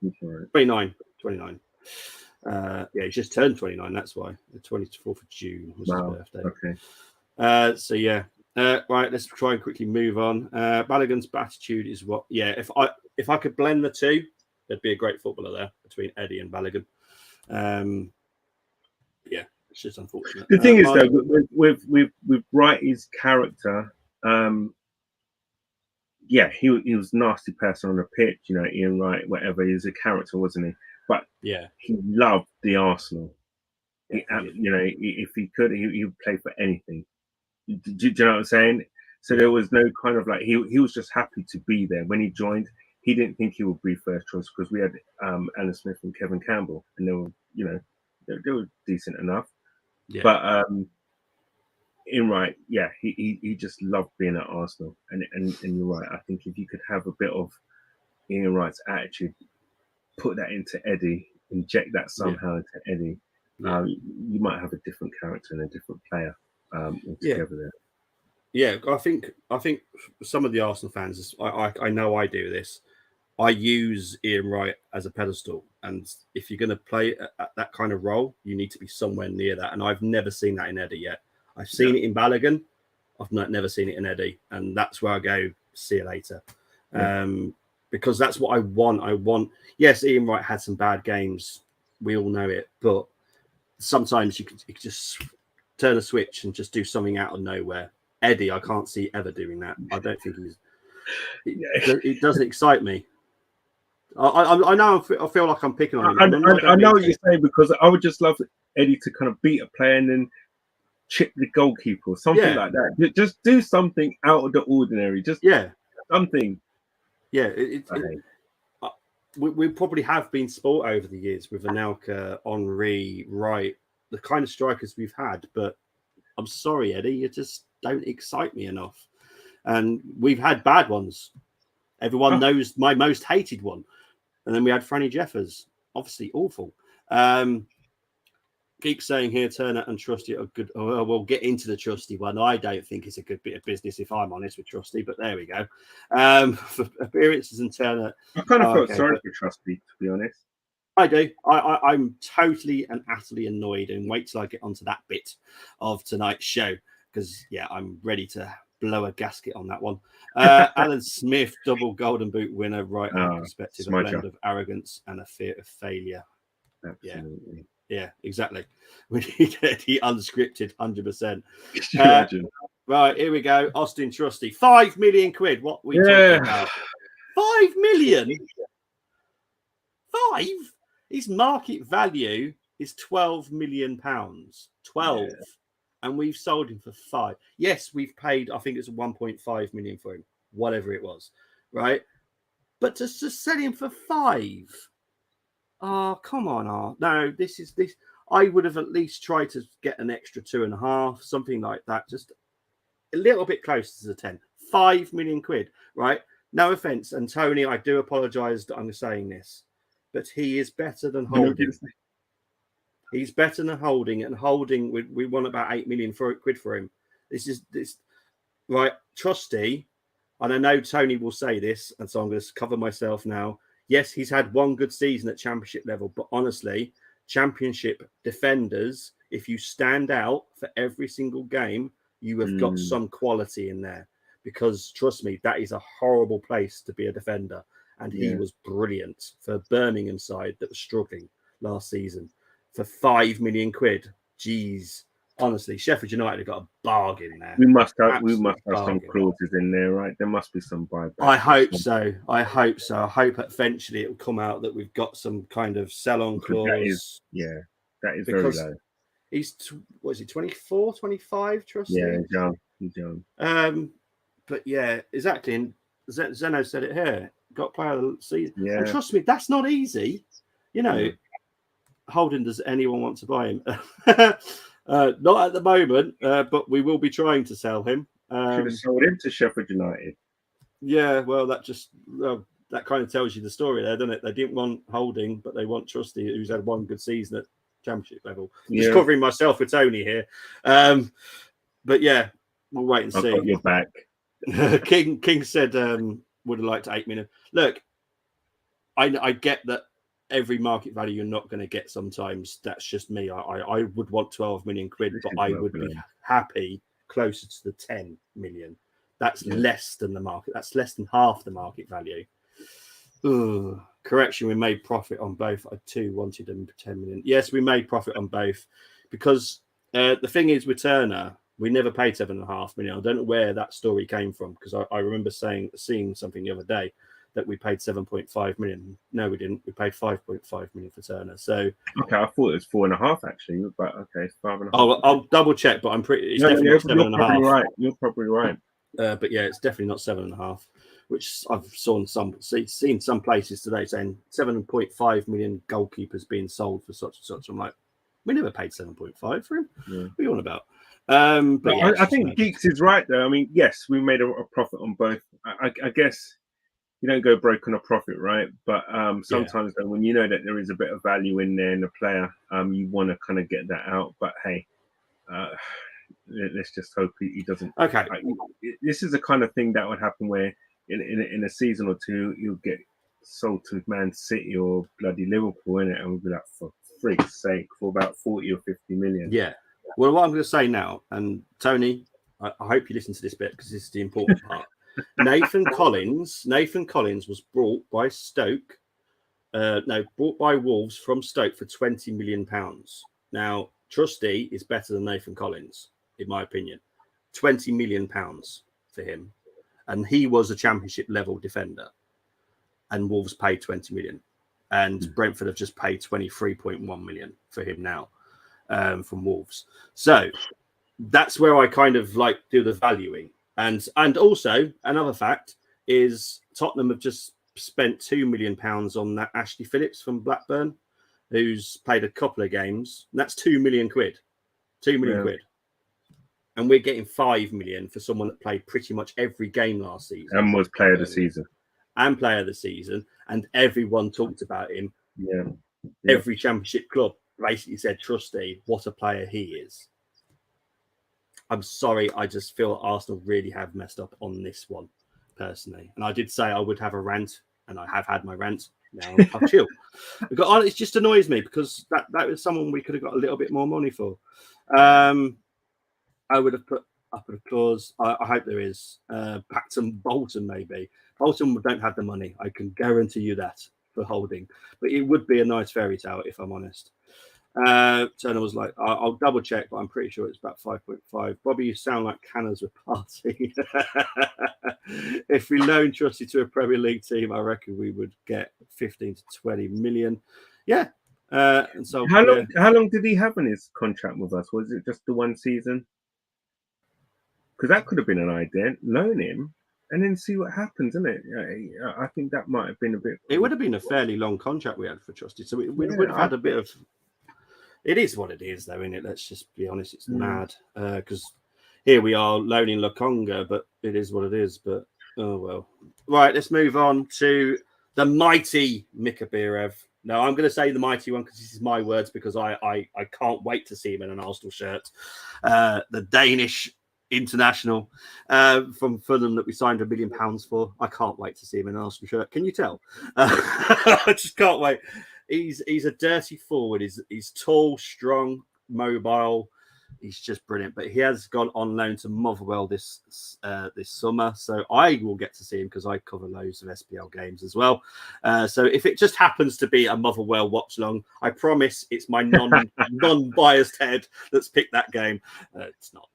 29. He's just turned 29. That's why the 24th of June was his birthday. Okay. So yeah. Right, let's try and quickly move on. Balogun's attitude is what? Yeah, if I could blend the two, there'd be a great footballer there between Eddie and Balogun. Yeah, it's just unfortunate. The thing is, though, with Wright's character, he was a nasty person on the pitch. You know, Ian Wright, whatever. He was a character, wasn't he? But he loved the Arsenal. If he could, he would play for anything. Do you know what I'm saying? So there was no kind of like he was just happy to be there. When he joined, he didn't think he would be first choice because we had Alan Smith and Kevin Campbell, and they were, they were decent enough. Yeah. But Ian Wright, he just loved being at Arsenal, and you're right. I think if you could have a bit of Ian Wright's attitude, put that into Eddie, inject that somehow into Eddie, you might have a different character and a different player. Altogether there. Yeah, I think some of the Arsenal fans, I know I do this. I use Ian Wright as a pedestal, and if you're going to play at that kind of role, you need to be somewhere near that. And I've never seen that in Eddie yet. I've seen it in Balogun. I've never seen it in Eddie, and that's where I go. See you later, because that's what I want. Yes, Ian Wright had some bad games. We all know it, but sometimes you could just turn a switch and just do something out of nowhere. Eddie, I can't see ever doing that. I don't think it doesn't excite me. I know I feel like I'm picking on him. I know what you're saying, because I would just love Eddie to kind of beat a player and then chip the goalkeeper or something like that. Just do something out of the ordinary. Just something. Yeah, we probably have been sport over the years with Anelka, Henry, Wright, the kind of strikers we've had, but I'm sorry, Eddie, you just don't excite me enough. And we've had bad ones. Everyone knows my most hated one. And then we had Franny Jeffers, obviously awful. Keep saying here, Turner and Trusty are good. Oh, we'll get into the Trusty one. I don't think it's a good bit of business, if I'm honest with Trusty, but there we go. For appearances and Turner. I kind of felt sorry for Trusty, to be honest. I do. I'm totally and utterly annoyed, and wait till I get onto that bit of tonight's show, because I'm ready to blow a gasket on that one. Alan Smith, double Golden Boot winner, right perspective, a blend of arrogance and a fear of failure. Absolutely. Yeah, exactly. We need Eddie unscripted, 100%. Right, here we go. Austin Trusty, 5 million quid. What we talking about? 5 million? 5? His market value is £12 million. 12. And we've sold him for 5. Yes, we've paid, I think it's 1.5 million for him, whatever it was, right? But to sell him for 5. Oh, come on, no, this. I would have at least tried to get an extra 2.5, something like that, just a little bit closer to the 10. 5 million quid, right? No offense, and Tony, I do apologize that I'm saying this, but he is better than Holding. He's better than Holding, and Holding, we want about 8 million quid for him. This right. Trusty, and I know Tony will say this, and so I'm going to cover myself now. Yes, he's had one good season at championship level, but honestly, championship defenders, if you stand out for every single game, you have got some quality in there. Because trust me, that is a horrible place to be a defender. and he was brilliant for Birmingham side that was struggling last season for £5 million. Jeez, honestly, Sheffield United have got a bargain there. We must have bargain. some clauses in there, right? There must be some buyback. I hope so. I hope eventually it will come out that we've got some kind of sell-on clause. That is very low. He's 24, 25, Trusty? Yeah, he's young. But yeah, exactly. And Zeno said it here. Got player of the season. Yeah. And trust me, that's not easy. You know, Holden, does anyone want to buy him? Not at the moment, but we will be trying to sell him. Should have sold him to Sheffield United. Yeah, well, that kind of tells you the story there, doesn't it? They didn't want Holding, but they want Trusty, who's had one good season at Championship level. Just covering myself with Tony here. But yeah, we'll wait and see. I've got your back. King said would have liked 8 million. Look, I get that every market value you're not going to get sometimes. That's just me. I would want 12 million quid, but I would be happy closer to the 10 million. That's less than the market. That's less than half the market value. Ugh. Correction, we made profit on both. I too wanted them for 10 million. Yes, we made profit on both because the thing is with Turner, we never paid 7.5 million. I don't know where that story came from because I remember seeing something the other day that we paid 7.5 million. No, we didn't. We paid 5.5 million for Turner. So okay, I thought it was 4.5 actually, but okay, it's 5.5. I'll double check, but I'm pretty. It's definitely not 7.5. Right. You're probably right. But yeah, it's definitely not 7.5. Which I've seen some places today saying 7.5 million goalkeepers being sold for such and such. I'm like, we never paid 7.5 for him. Yeah. What are you on about? But yeah, I think Geeks is right though. I mean, yes, we made a profit on both. I guess you don't go broke on a profit, right? But sometimes though, when you know that there is a bit of value in there in a player, you want to kind of get that out. But hey, let's just hope he doesn't. Okay, this is the kind of thing that would happen where in a season or two you'll get sold to Man City or bloody Liverpool, innit? And we'll be like, for freak's sake, for about 40 or 50 million. Yeah. Well, what I'm going to say now, and Tony, I hope you listen to this bit because this is the important part. Nathan Collins was brought by bought by Wolves from Stoke for £20 million. Now, Trusty is better than Nathan Collins, in my opinion. £20 million for him. And he was a championship level defender. And Wolves paid 20 million. And Brentford have just paid 23.1 million for him now from Wolves. So that's where I kind of like do the valuing. And also another fact is Tottenham have just spent £2 million on that Ashley Phillips from Blackburn, who's played a couple of games. And that's £2 million. 2 million quid. And we're getting 5 million for someone that played pretty much every game last season. And was player of the season. And player of the season. And everyone talked about him. Yeah. Every championship club basically said, Trusty, what a player he is. I'm sorry, I just feel Arsenal really have messed up on this one, personally. And I did say I would have a rant, and I have had my rant. Now I'll chill. It just annoys me because that was someone we could have got a little bit more money for. I would have put up a clause. I hope there is. Paxton Bolton, maybe. Bolton don't have the money. I can guarantee you that for Holding. But it would be a nice fairy tale, if I'm honest. Turner was like, I'll double check, but I'm pretty sure it's about 5.5. Bobby, you sound like cannons with party. If we loan Trusty to a Premier League team, I reckon we would get 15 to 20 million. Yeah. And so how long did he have in his contract with us? Was it just the one season? Because that could have been an idea. Loan him and then see what happens, isn't it? I think that might have been a bit. It would have been a fairly long contract we had for Trusty, so we would have had a bit of. It is what it is, though, isn't it? Let's just be honest. It's mad because here we are loaning Lokonga, but it is what it is. But oh well. Right, let's move on to the mighty Mika Birev. No, I'm going to say the mighty one because this is my words because I can't wait to see him in an Arsenal shirt. The Danish international from Fulham that we signed £1 million for. I can't wait to see him in an Arsenal shirt. Can you tell? I just can't wait. He's a dirty forward. He's tall, strong, mobile. He's just brilliant. But he has gone on loan to Motherwell this summer, so I will get to see him because I cover loads of SPL games as well. So if it just happens to be a Motherwell watch long, I promise it's my non-biased head that's picked that game. It's not.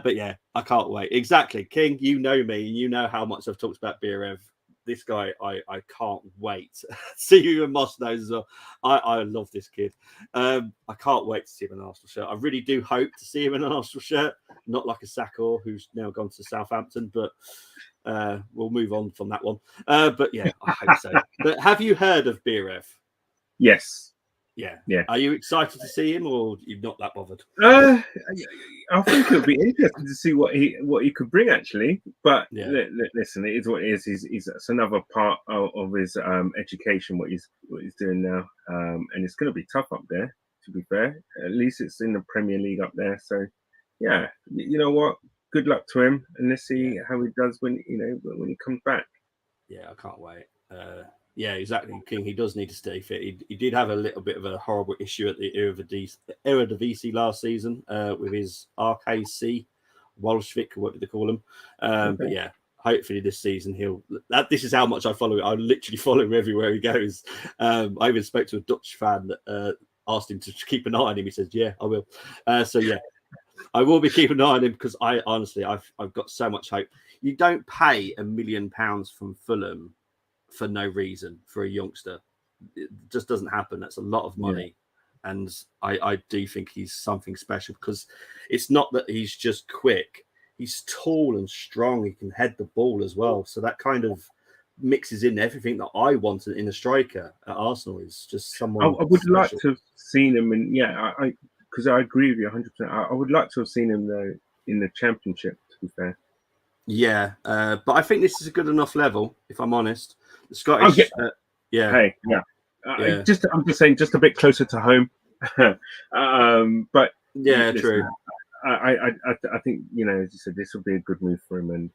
But yeah, I can't wait. Exactly, King. You know me, and you know how much I've talked about Birev. This guy, I can't wait. See you and Moss knows as well. I love this kid. I can't wait to see him in an Arsenal shirt. I really do hope to see him in an Arsenal shirt, not like a Sakor who's now gone to Southampton, but we'll move on from that one. But yeah, I hope so. But have you heard of Birev? Yes. Yeah. Are you excited to see him, or you're not that bothered? I think it'll be interesting to see what he could bring actually. But listen, it is what it is. It's another part of his education, what he's doing now, and it's going to be tough up there. To be fair, at least it's in the Premier League up there. So yeah, you know what? Good luck to him, and let's see how he does when he comes back. Yeah, I can't wait. Yeah, exactly, King. He does need to stay fit. He did have a little bit of a horrible issue at the Eredivisie last season with his RKC, Wolfswijk, what did they call him? But yeah, hopefully this season this is how much I follow it. I literally follow him everywhere he goes. I even spoke to a Dutch fan that asked him to keep an eye on him. He says, yeah, I will. So yeah, I will be keeping an eye on him because I've got so much hope. You don't pay £1 million from Fulham for no reason for a youngster. It just doesn't happen. That's a lot of money. Yeah. And I do think he's something special because it's not that he's just quick. He's tall and strong. He can head the ball as well. So that kind of mixes in everything that I wanted in a striker at Arsenal. Is just someone I would special. like to have seen him, and because I agree with you 100%. I would like to have seen him though in the Championship, to be fair. Yeah, but I think this is a good enough level, if I'm honest. The Scottish, I'm just saying, just a bit closer to home. But yeah, true. I think as you said, this will be a good move for him, and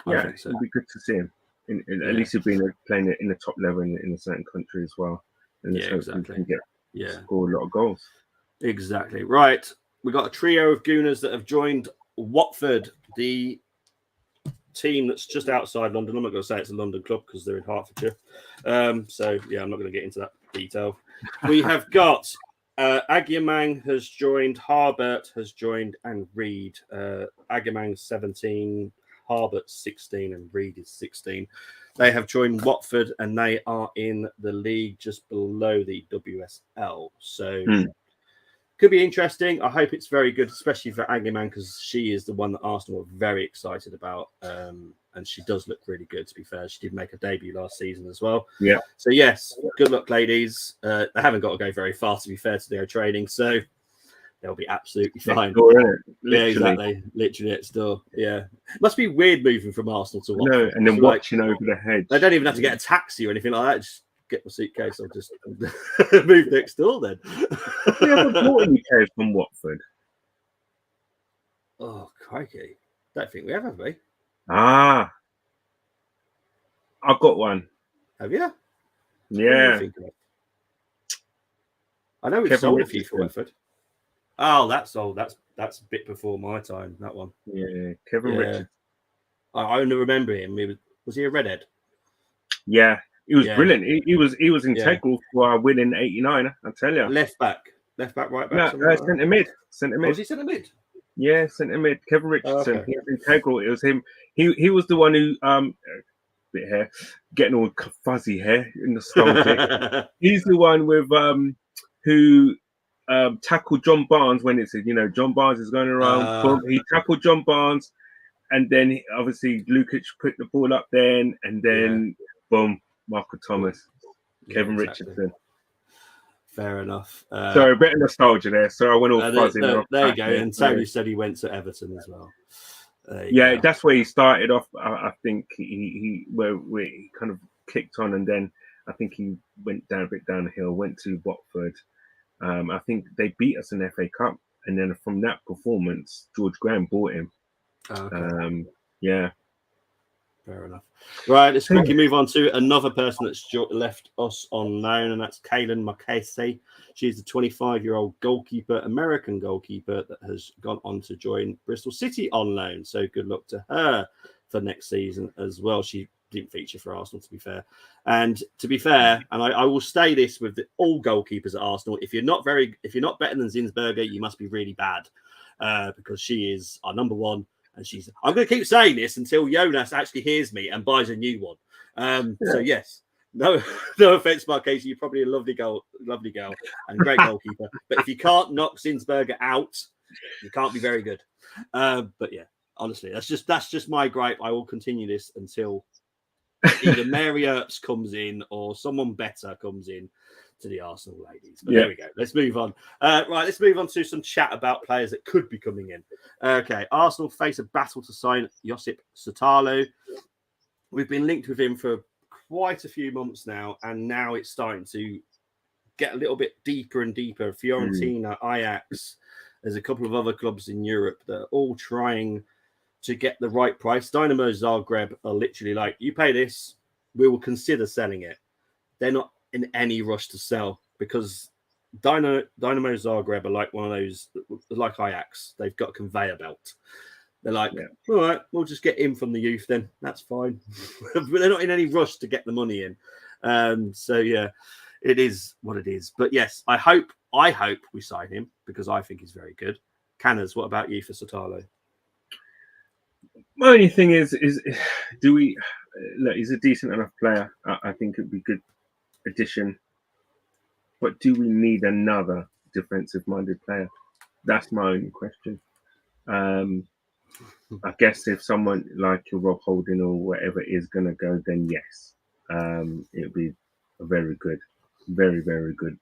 it'll be good to see him. At least he'll be playing in the top level in a certain country as well, and exactly. He can score a lot of goals. Exactly right. We got a trio of Gooners that have joined Watford, the team that's just outside London. I'm not going to say it's a London club because they're in Hertfordshire. So yeah, I'm not going to get into that detail. We have got Agyemang has joined, Harbert has joined, and Reed. Agyemang 17, Harbert 16, and Reed is 16. They have joined Watford, and they are in the league just below the WSL. So could be interesting. I hope it's very good, especially for Agyemang, because she is the one that Arsenal are very excited about. And she does look really good, to be fair. She did make a debut last season as well. Yeah. So, yes, good luck, ladies. They haven't got to go very far, to be fair, to their training. So they'll be absolutely fine. Yeah, exactly. Literally next door. Yeah. It must be weird moving from Arsenal to Watford. No, and then watching over the hedge. They don't even have to get a taxi or anything like that. Just get my suitcase. I'll just move next door then. Have you ever bought any players from Watford? Oh, crikey. Don't think we have we? I've got one. Have you? Yeah. I know we've sold a few for Watford. Oh, that's old. That's a bit before my time, that one. Yeah, Kevin Richards. I only remember him. Was he a redhead? Yeah. He was brilliant. He was integral for our win in '89. I tell you. Left back, right back. No, centre mid. Was he centre mid? Yeah, centre mid. Kevin Richardson. He was integral. It was him. He was the one who bit hair, getting all fuzzy hair, nostalgic. He's the one with who tackled John Barnes when it said, John Barnes is going around. Boom, he tackled John Barnes, and then obviously Lukic put the ball up then, and then boom. Marco Thomas, Kevin Richardson. Fair enough. So a bit of nostalgia there. So I went all fuzzy. There you go. And Tony said he went to Everton as well. That's where he started off. I think he kind of kicked on, and then I think he went down a bit downhill. Went to Watford. I think they beat us in the FA Cup, and then from that performance, George Graham bought him. Okay. Yeah. Fair enough. Right, let's quickly move on to another person that's left us on loan, and that's Kaylin Marchese. She's the 25-year-old goalkeeper, American goalkeeper, that has gone on to join Bristol City on loan. So good luck to her for next season as well. She didn't feature for Arsenal, to be fair. And to be fair, and I will say this with all goalkeepers at Arsenal: if you're not better than Zinsberger, you must be really bad, because she is our number one. And I'm going to keep saying this until Jonas actually hears me and buys a new one. So yes, no offense, Marquez, you're probably a lovely girl and great goalkeeper. But if you can't knock Zinsberger out, you can't be very good. But yeah, honestly, that's just my gripe. I will continue this until either Mary Earps comes in or someone better comes in to the Arsenal ladies. But there we go. Let's move on. Right, let's move on to some chat about players that could be coming in. Okay, Arsenal face a battle to sign Josip Sotalo. We've been linked with him for quite a few months now, and now it's starting to get a little bit deeper and deeper. Fiorentina, Ajax, there's a couple of other clubs in Europe that are all trying to get the right price. Dynamo Zagreb are literally like, you pay this, we will consider selling it. They're not in any rush to sell because Dynamo Zagreb are like one of those, like Ajax. They've got a conveyor belt. They're like, all right, we'll just get in from the youth then. That's fine. But they're not in any rush to get the money in. So yeah, it is what it is. But yes, I hope we sign him because I think he's very good. Canners, what about you for Sotalo? My only thing is do we look? He's a decent enough player. I think it'd be good addition. But do we need another defensive-minded player? That's my only question. I guess if someone like your Rob Holding or whatever is going to go, then yes, it'll be a very good, very, very good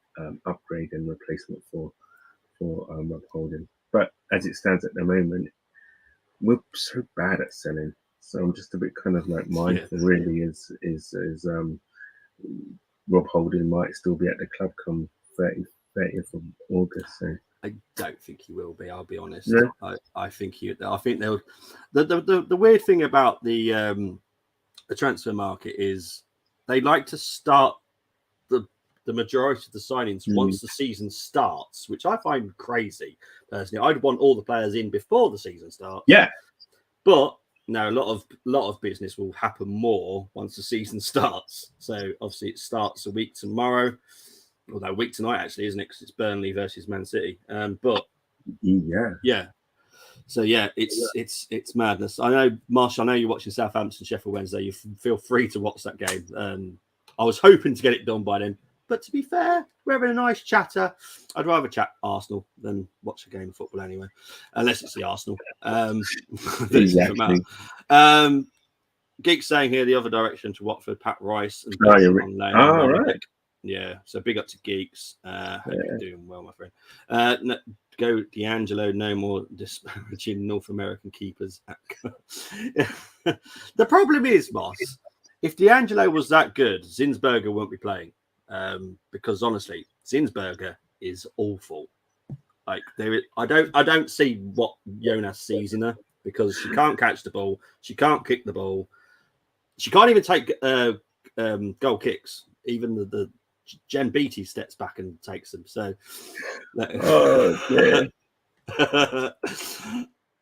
upgrade and replacement for Rob Holding. But as it stands at the moment, we're so bad at selling. So I'm just a bit kind of like mindful. Really, is Rob Holding might still be at the club come 30th of August. So I don't think he will be. I'll be honest. Yeah. I think they'll. The weird thing about the transfer market is they like to start the majority of the signings once the season starts, which I find crazy. Personally, I'd want all the players in before the season starts. Yeah, but no, a lot of business will happen more once the season starts. So obviously it starts a week tomorrow. Although a week tonight actually, isn't it? Because it's Burnley versus Man City. But yeah. So yeah, it's madness. I know, Marshall. I know you're watching Southampton Sheffield Wednesday. You feel free to watch that game. I was hoping to get it done by then, but to be fair, we're having a nice chatter. I'd rather chat Arsenal than watch a game of football anyway, unless it's the Arsenal. Exactly. Geek saying here the other direction to Watford, Pat Rice and on loan. Oh, right. Yeah, so big up to Geeks. Hope you're doing well, my friend. Go D'Angelo, no more disparaging North American keepers. The problem is, Moss, if D'Angelo was that good, Zinsberger won't be playing. Because honestly, Zinsberger is awful. Like I don't see what Jonas sees in her because she can't catch the ball, she can't kick the ball, she can't even take goal kicks. Even the Jen Beattie steps back and takes them. So,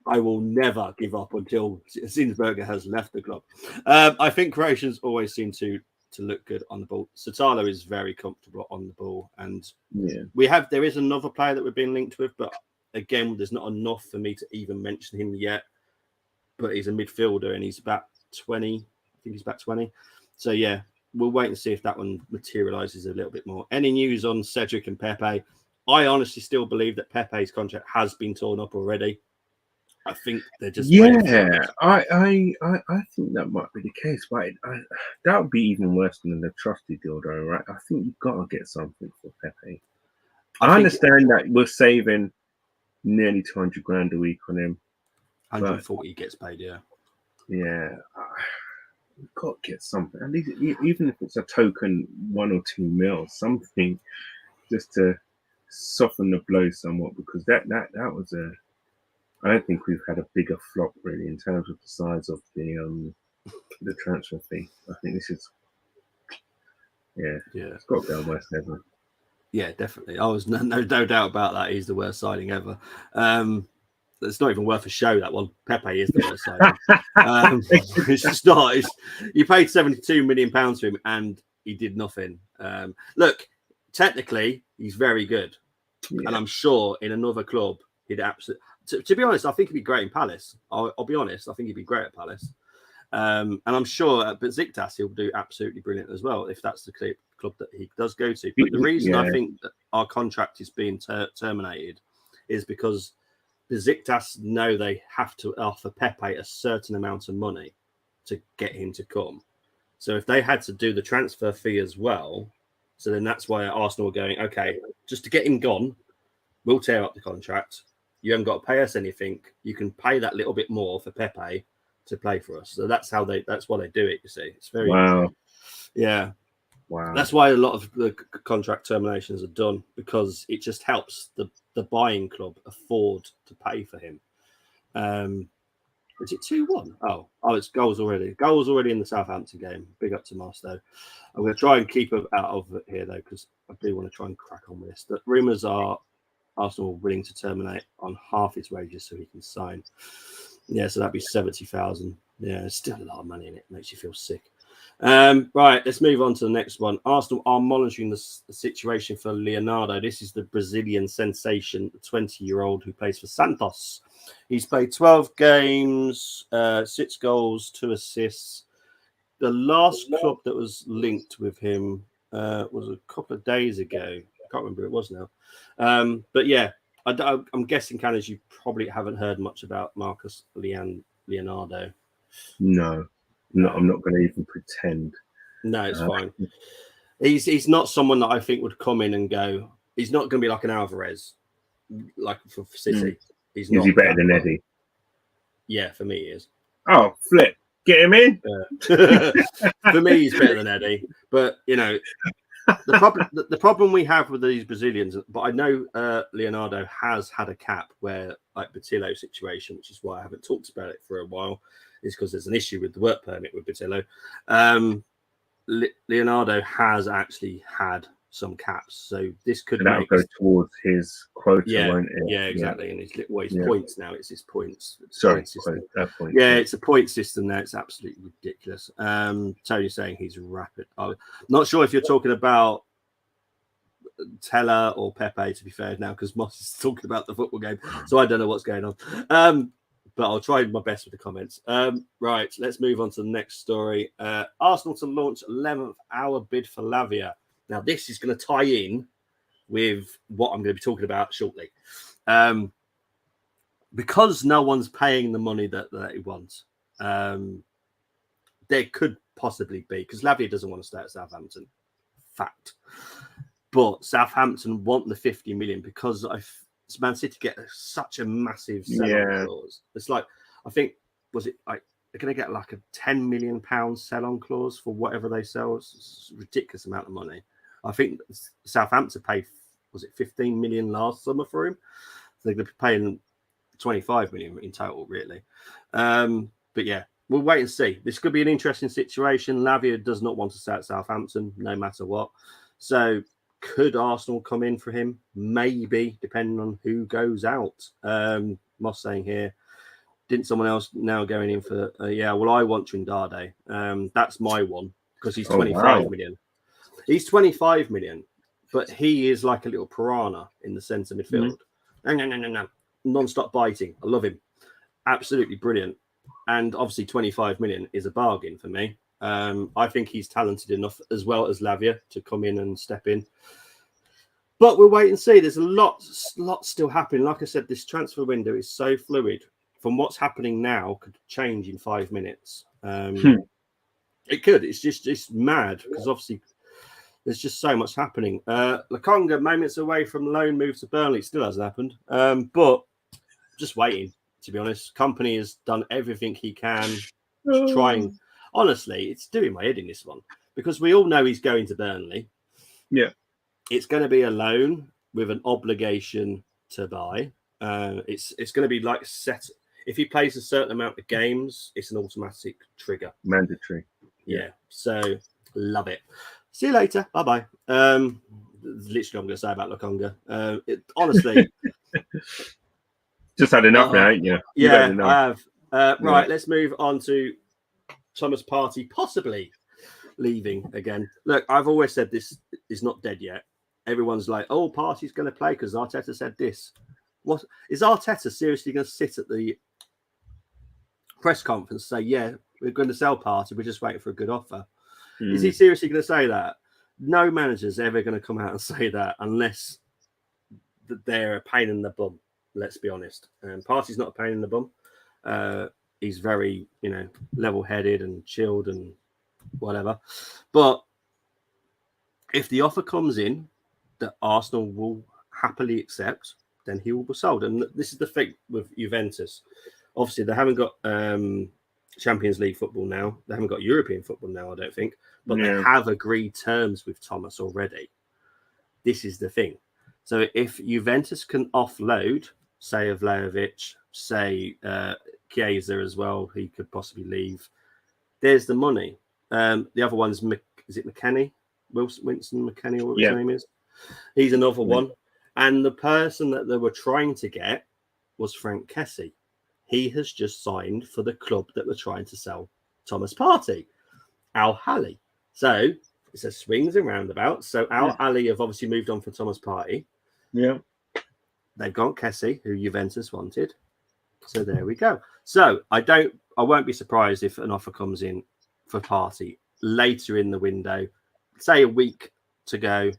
I will never give up until Zinsberger has left the club. I think Croatians always seem to look good on the ball. Sotalo is very comfortable on the ball, and there is another player that we've been linked with, but again, there's not enough for me to even mention him yet. But he's a midfielder and he's about 20. I think he's about 20. So yeah. We'll wait and see if that one materializes a little bit more. Any news on Cedric and Pepe? I honestly still believe that Pepe's contract has been torn up already. I think they're just I think that might be the case, but that would be even worse than the Trusty deal, though, right? I think you've got to get something for Pepe. I understand that we're saving nearly 200 grand a week on him. 140 he gets paid, yeah. Yeah. We've got to get something, at least, even if it's a token 1 or 2 mil, something just to soften the blow somewhat, because that was I don't think we've had a bigger flop really in terms of the size of the The transfer fee. I think this is. Yeah. It's got to go worse ever. Yeah, definitely. I was no doubt about that. He's the worst signing ever. It's not even worth a show, that one. Pepe is the worst signing. It's just not. You paid £72 million for him and he did nothing. Look, technically, he's very good. Yeah. And I'm sure in another club, he'd absolutely... To be honest, I think he'd be great in Palace. I'll be honest. I think he'd be great at Palace. And I'm sure at Besiktas, he'll do absolutely brilliant as well, if that's the club that he does go to. But the reason I think that our contract is being terminated is because Besiktas know they have to offer Pepe a certain amount of money to get him to come. So if they had to do the transfer fee as well, so then that's why Arsenal are going, okay, just to get him gone, we'll tear up the contract. You haven't got to pay us anything. You can pay that little bit more for Pepe to play for us. So that's why they do it, you see. It's very yeah. Wow. That's why a lot of the contract terminations are done, because it just helps the buying club afford to pay for him. Is it 2-1? Oh, it's goals already. Goals already in the Southampton game. Big up to Marsto. I'm going to try and keep him out of it here, though, because I do want to try and crack on with this. The rumours are Arsenal willing to terminate on half his wages so he can sign. Yeah, so that'd be 70,000. Yeah, it's still a lot of money in it. Makes you feel sick. Right, let's move on to the next one. Arsenal are monitoring the situation for Leonardo. This is the Brazilian sensation, the 20-year-old who plays for Santos. He's played 12 games, 6 goals, 2 assists. The last club that was linked with him was a couple of days ago. I can't remember who it was now. But yeah, I'm guessing, Canis, you probably haven't heard much about Marcus Leonardo. No, I'm not going to even pretend. No, it's fine. He's not someone that I think would come in and go. He's not going to be like an Alvarez, like for City. He's not. Is he better than Eddie? Yeah, for me, he is. Oh, flip. Get him in. For me, he's better than Eddie. But, you know, the problem we have with these Brazilians, but I know Leonardo has had a cap where, like Botillo situation, which is why I haven't talked about it for a while, is because there's an issue with the work permit with Botillo. Leonardo has actually had some caps, so this could go towards his quota, won't it? Yeah, exactly. And his points now. It's his points. Sorry, point. Yeah, it's a point system now. It's absolutely ridiculous. Tony's saying he's rapid. I'm not sure if you're talking about Teller or Pepe, to be fair now, because Moss is talking about the football game, so I don't know what's going on. But I'll try my best with the comments. Right, let's move on to the next story. Arsenal to launch 11th hour bid for Lavia. Now, this is going to tie in with what I'm going to be talking about shortly. Because no one's paying the money that he wants, there could possibly be, because Lavia doesn't want to stay at Southampton. Fact. But Southampton want the 50 million because Man City get such a massive sell-on clause. It's like, I think, was it like they're going to get like a £10 million sell-on clause for whatever they sell? It's a ridiculous amount of money. I think Southampton paid, was it 15 million last summer for him? So they're paying 25 million in total, really. But yeah, we'll wait and see. This could be an interesting situation. Lavia does not want to stay at Southampton, no matter what. So could Arsenal come in for him? Maybe, depending on who goes out. Moss saying here, didn't someone else now going in for, well, I want Trindade. That's my one, because he's 25 million. He's 25 million, but he is like a little piranha in the centre midfield. No. Non-stop biting. I love him. Absolutely brilliant. And obviously 25 million is a bargain for me. I think he's talented enough, as well as Lavia, to come in and step in. But we'll wait and see. There's a lot still happening. Like I said, this transfer window is so fluid. From what's happening now could change in 5 minutes. It could. It's mad, because obviously there's just so much happening. Lakonga, moments away from loan move to Burnley. Still hasn't happened. But just waiting, to be honest. Company has done everything he can to try and... Honestly, it's doing my head in this one, because we all know he's going to Burnley. Yeah. It's going to be a loan with an obligation to buy. It's going to be like set... if he plays a certain amount of games, it's an automatic trigger. Mandatory. Yeah. So love it. See you later. Bye bye. Literally, I'm going to say about Lukonga. Honestly, just had enough now, ain't you? Yeah, I have. Right, let's move on to Thomas Partey possibly leaving again. Look, I've always said this is not dead yet. Everyone's like, "Oh, Partey's going to play because Arteta said this." What is Arteta seriously going to sit at the press conference and say, "Yeah, we're going to sell Partey. We're just waiting for a good offer"? Is he seriously going to say that? No manager's ever going to come out and say that unless they're a pain in the bum. Let's be honest. Partey's not a pain in the bum. He's very, level-headed and chilled and whatever. But if the offer comes in that Arsenal will happily accept, then he will be sold. And this is the thing with Juventus. Obviously, they haven't got Champions League football now. They haven't got European football now, I don't think. But they have agreed terms with Thomas already. This is the thing. So if Juventus can offload, say, of Vlahovic, say Chiesa as well, he could possibly leave. There's the money. The other one's, is it McKennie? Winston McKennie, or what his name is? He's another one. And the person that they were trying to get was Frank Kessie. He has just signed for the club that were trying to sell Thomas Partey, Al Ahly. So it's a swings and roundabouts. So Al Ahly have obviously moved on for Thomas Partey. Yeah. They've got Kessie, who Juventus wanted. So there we go. So I won't be surprised if an offer comes in for Partey later in the window, say a week to go,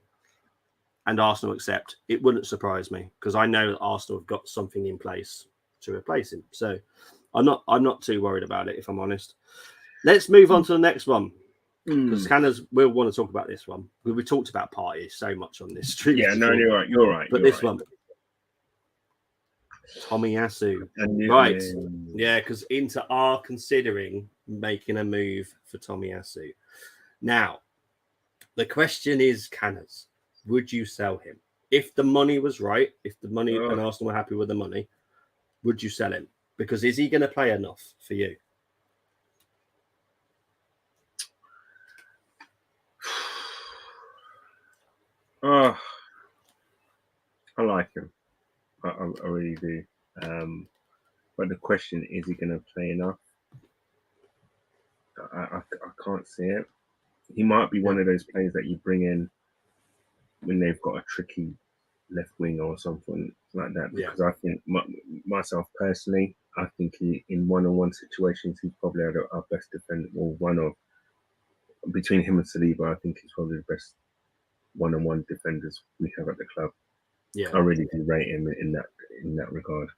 and Arsenal accept. It wouldn't surprise me because I know that Arsenal have got something in place to replace him. So I'm not too worried about it, if I'm honest. Let's move on to the next one. Because Canners will want to talk about this one. We talked about Partey so much on this stream. Yeah, no, you're right. You're right. But this one, Tomiyasu. Right. Yeah, because Inter are considering making a move for Tomiyasu. Now, the question is, Canners, would you sell him? If the money was right, if the money and Arsenal were happy with the money, would you sell him? Because is he going to play enough for you? I like him. I really do. But the question is he going to play enough? I can't see it. He might be one of those players that you bring in when they've got a tricky left wing or something like that. Because I think myself personally, I think he in one-on-one situations he's probably our best defender, or one of between him and Saliba. I think he's probably the best one-on-one defenders we have at the club. Yeah, I really do rate him in that regard.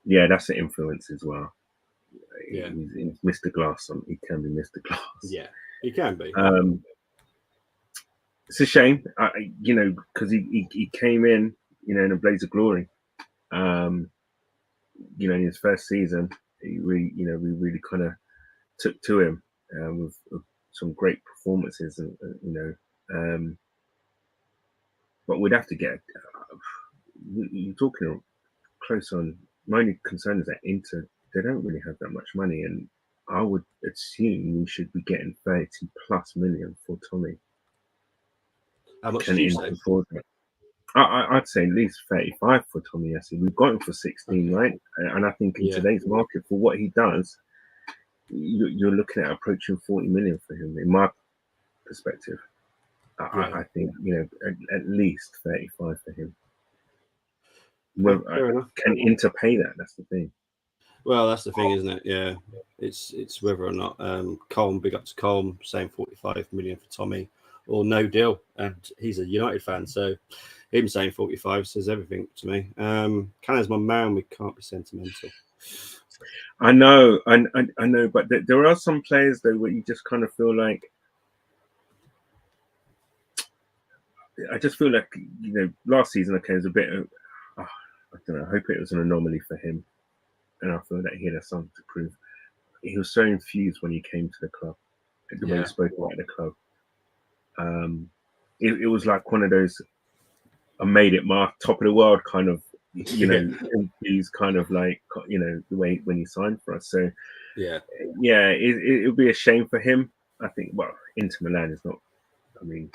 That's the influence as well. Yeah, he's Mr. Glass. He can be Mr. Glass. Yeah, he can be. It's a shame, because he came in, in a blaze of glory. In his first season, we really kind of took to him with some great performances, and but we'd have to get. You're talking close on. My only concern is that Inter, they don't really have that much money, and I would assume we should be getting 30+ million for Tommy. How much do you say? I'd say at least 35 for Tomiyasu. We've got him for 16, right? And I think in today's market, for what he does, you're looking at approaching 40 million for him. In my perspective, I think at least 35 for him. Well, can Inter pay that? That's the thing. Well, that's the thing, isn't it? Yeah, it's whether or not Colm, big up to Colm, saying 45 million for Tommy, or no deal. And he's a United fan, so him saying 45 says everything to me. Cannon's my man. We can't be sentimental. I know, I know, but there are some players though where you just kind of feel like. I just feel like last season it was a bit of. I don't know. I hope it was an anomaly for him, and I feel that he had something to prove. He was so infused when he came to the club, the way he spoke about the club. It was like one of those, I made it, my top of the world kind of you know, he's kind of like, you know, the way when he signed for us. So yeah, it would be a shame for him. I think. Well, Inter Milan is not. I mean,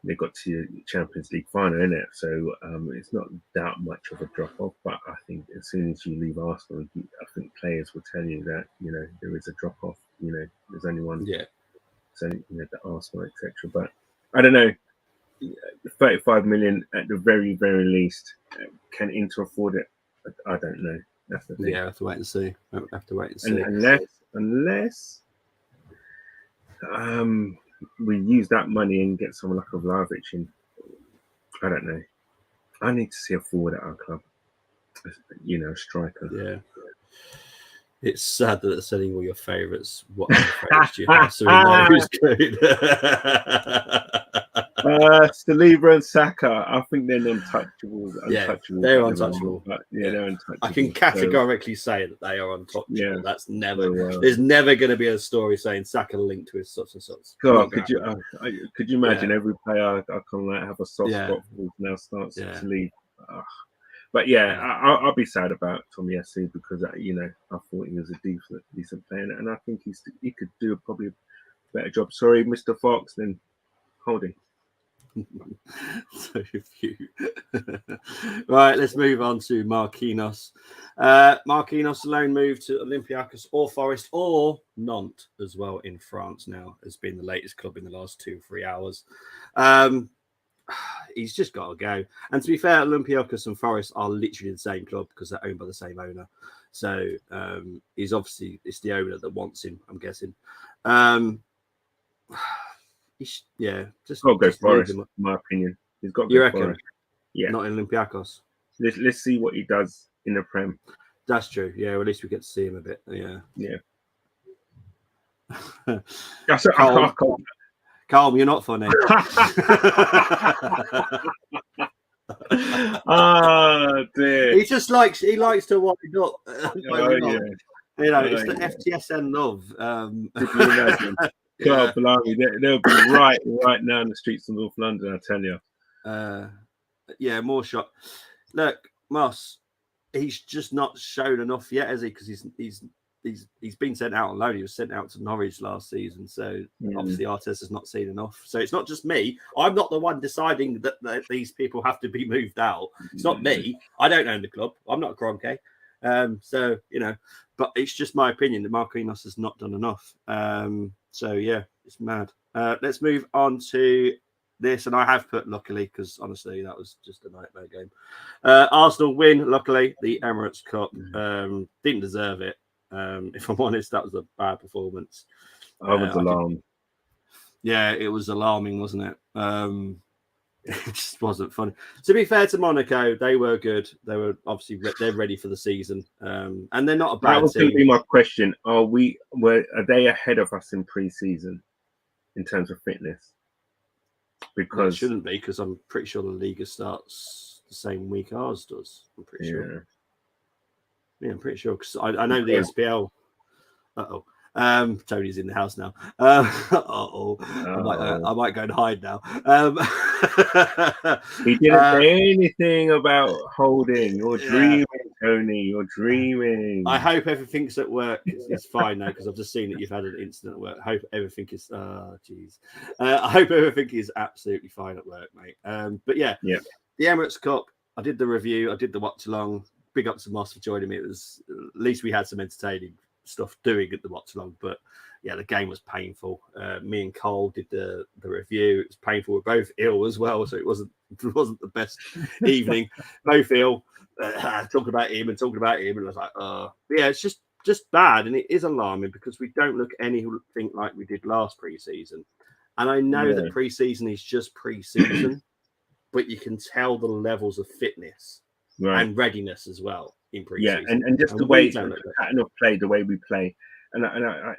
they got to Champions League final, isn't it? So it's not that much of a drop off. But I think as soon as you leave Arsenal, I think players will tell you that, you know, there is a drop off. You know, there's only one. yeah. So, you know, the Arsenal, etc. But I don't know. 35 million at the very, very least. Can Inter afford it? I don't know. That's the thing. Yeah, I have to wait and see. Unless we use that money and get someone like a Vlahovic in. I don't know. I need to see a forward at our club. You know, a striker. Yeah. It's sad that they're selling all your favourites. What other favourites do you have? So we know who's good. Saliba and Saka, I think they're untouchable. Yeah, they're untouchable. But they're untouchable. I can categorically say that they are untouchable. Yeah. That's never. There's never going to be a story saying Saka linked with such and such. God, could you imagine every player I can like have a soft spot for now starts to leave? But I'll be sad about Tomiyasu because you know, I thought he was a decent player, and I think he could do probably a better job. Sorry, Mr. Fox, then Holding. So few. Right, let's move on to Marquinhos. Marquinhos loan move to Olympiacos or Forest or Nantes as well in France now has been the latest club in the last 2-3 hours. He's just got to go. And to be fair, Olympiacos and Forest are literally the same club because they're owned by the same owner. So he's obviously, it's the owner that wants him, I'm guessing. Just got to go Forest, in my opinion. He's got to go. You reckon? Forest. Yeah. Not in Olympiacos. Let's see what he does in the Prem. That's true. Yeah, well, at least we get to see him a bit. Yeah. That's Calm, you're not funny. Oh dear. He likes to wind up. Yeah. You know, it's the FTSN love. Could you imagine? God, blimey, they'll be right now in the streets of North London, I tell you. More shot. Look, Moss, he's just not shown enough yet, has he? Because he's been sent out on loan. He was sent out to Norwich last season, so obviously Arteta's not seen enough. So it's not just me. I'm not the one deciding that these people have to be moved out. It's not me. I don't own the club. I'm not a Kroenke. So you know, but it's just my opinion that Marquinhos has not done enough. So yeah, it's mad. Let's move on to this, and I have put luckily because honestly that was just a nightmare game. Arsenal win luckily the Emirates Cup. Didn't deserve it. If I'm honest, that was a bad performance. I was alarmed. It was alarming, wasn't it? It just wasn't funny. To be fair to Monaco, they were good. They were obviously they're ready for the season, and they're not a bad team. That was going to be my question. Are they ahead of us in pre-season in terms of fitness? Because it shouldn't be, because I'm pretty sure the Liga starts the same week ours does. I'm pretty sure. Yeah, I'm pretty sure because I know the SPL. Tony's in the house now. I might go and hide now. He didn't say anything about Holding. You're dreaming, Tony. You're dreaming. I hope everything's at work. It's fine now because I've just seen that you've had an incident at work. I hope everything is. I hope everything is absolutely fine at work, mate. But yeah, the Emirates Cup. I did the review. I did the watch along. Big up to Moss for joining me. It was at least we had some entertaining stuff doing at the watch along, but yeah, the game was painful. Me and Cole did the review. It was painful. We're both ill as well, so it wasn't the best evening. Both ill, talking about him, and I was like, but yeah, it's just bad, and it is alarming because we don't look anything like we did last pre-season. And I know that pre-season is just pre-season, but you can tell the levels of fitness and readiness as well in pre-season. Yeah, and just the way the pattern of play, the way we play. And I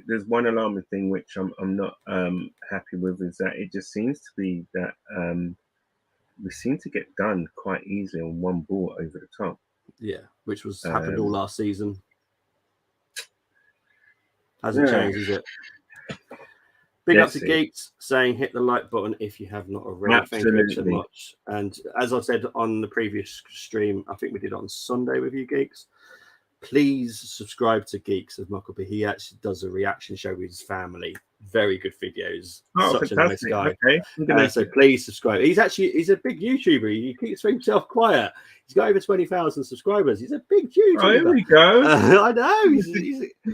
there's one alarming thing which I'm not happy with, is that it just seems to be that we seem to get done quite easily on one ball over the top. Yeah, which was happened all last season. Hasn't changed, is it? Big up to Geeks saying hit the like button if you have not already. Absolutely. Thank you so much. And as I said on the previous stream, I think we did it on Sunday with you Geeks. Please subscribe to Geeks of Muckleby. He actually does a reaction show with his family. Very good videos. Such fantastic. a nice guy. Okay. So please subscribe. He's a big YouTuber. He keeps himself quiet. He's got over 20,000 subscribers. He's a big YouTuber. Oh, here we go. I know.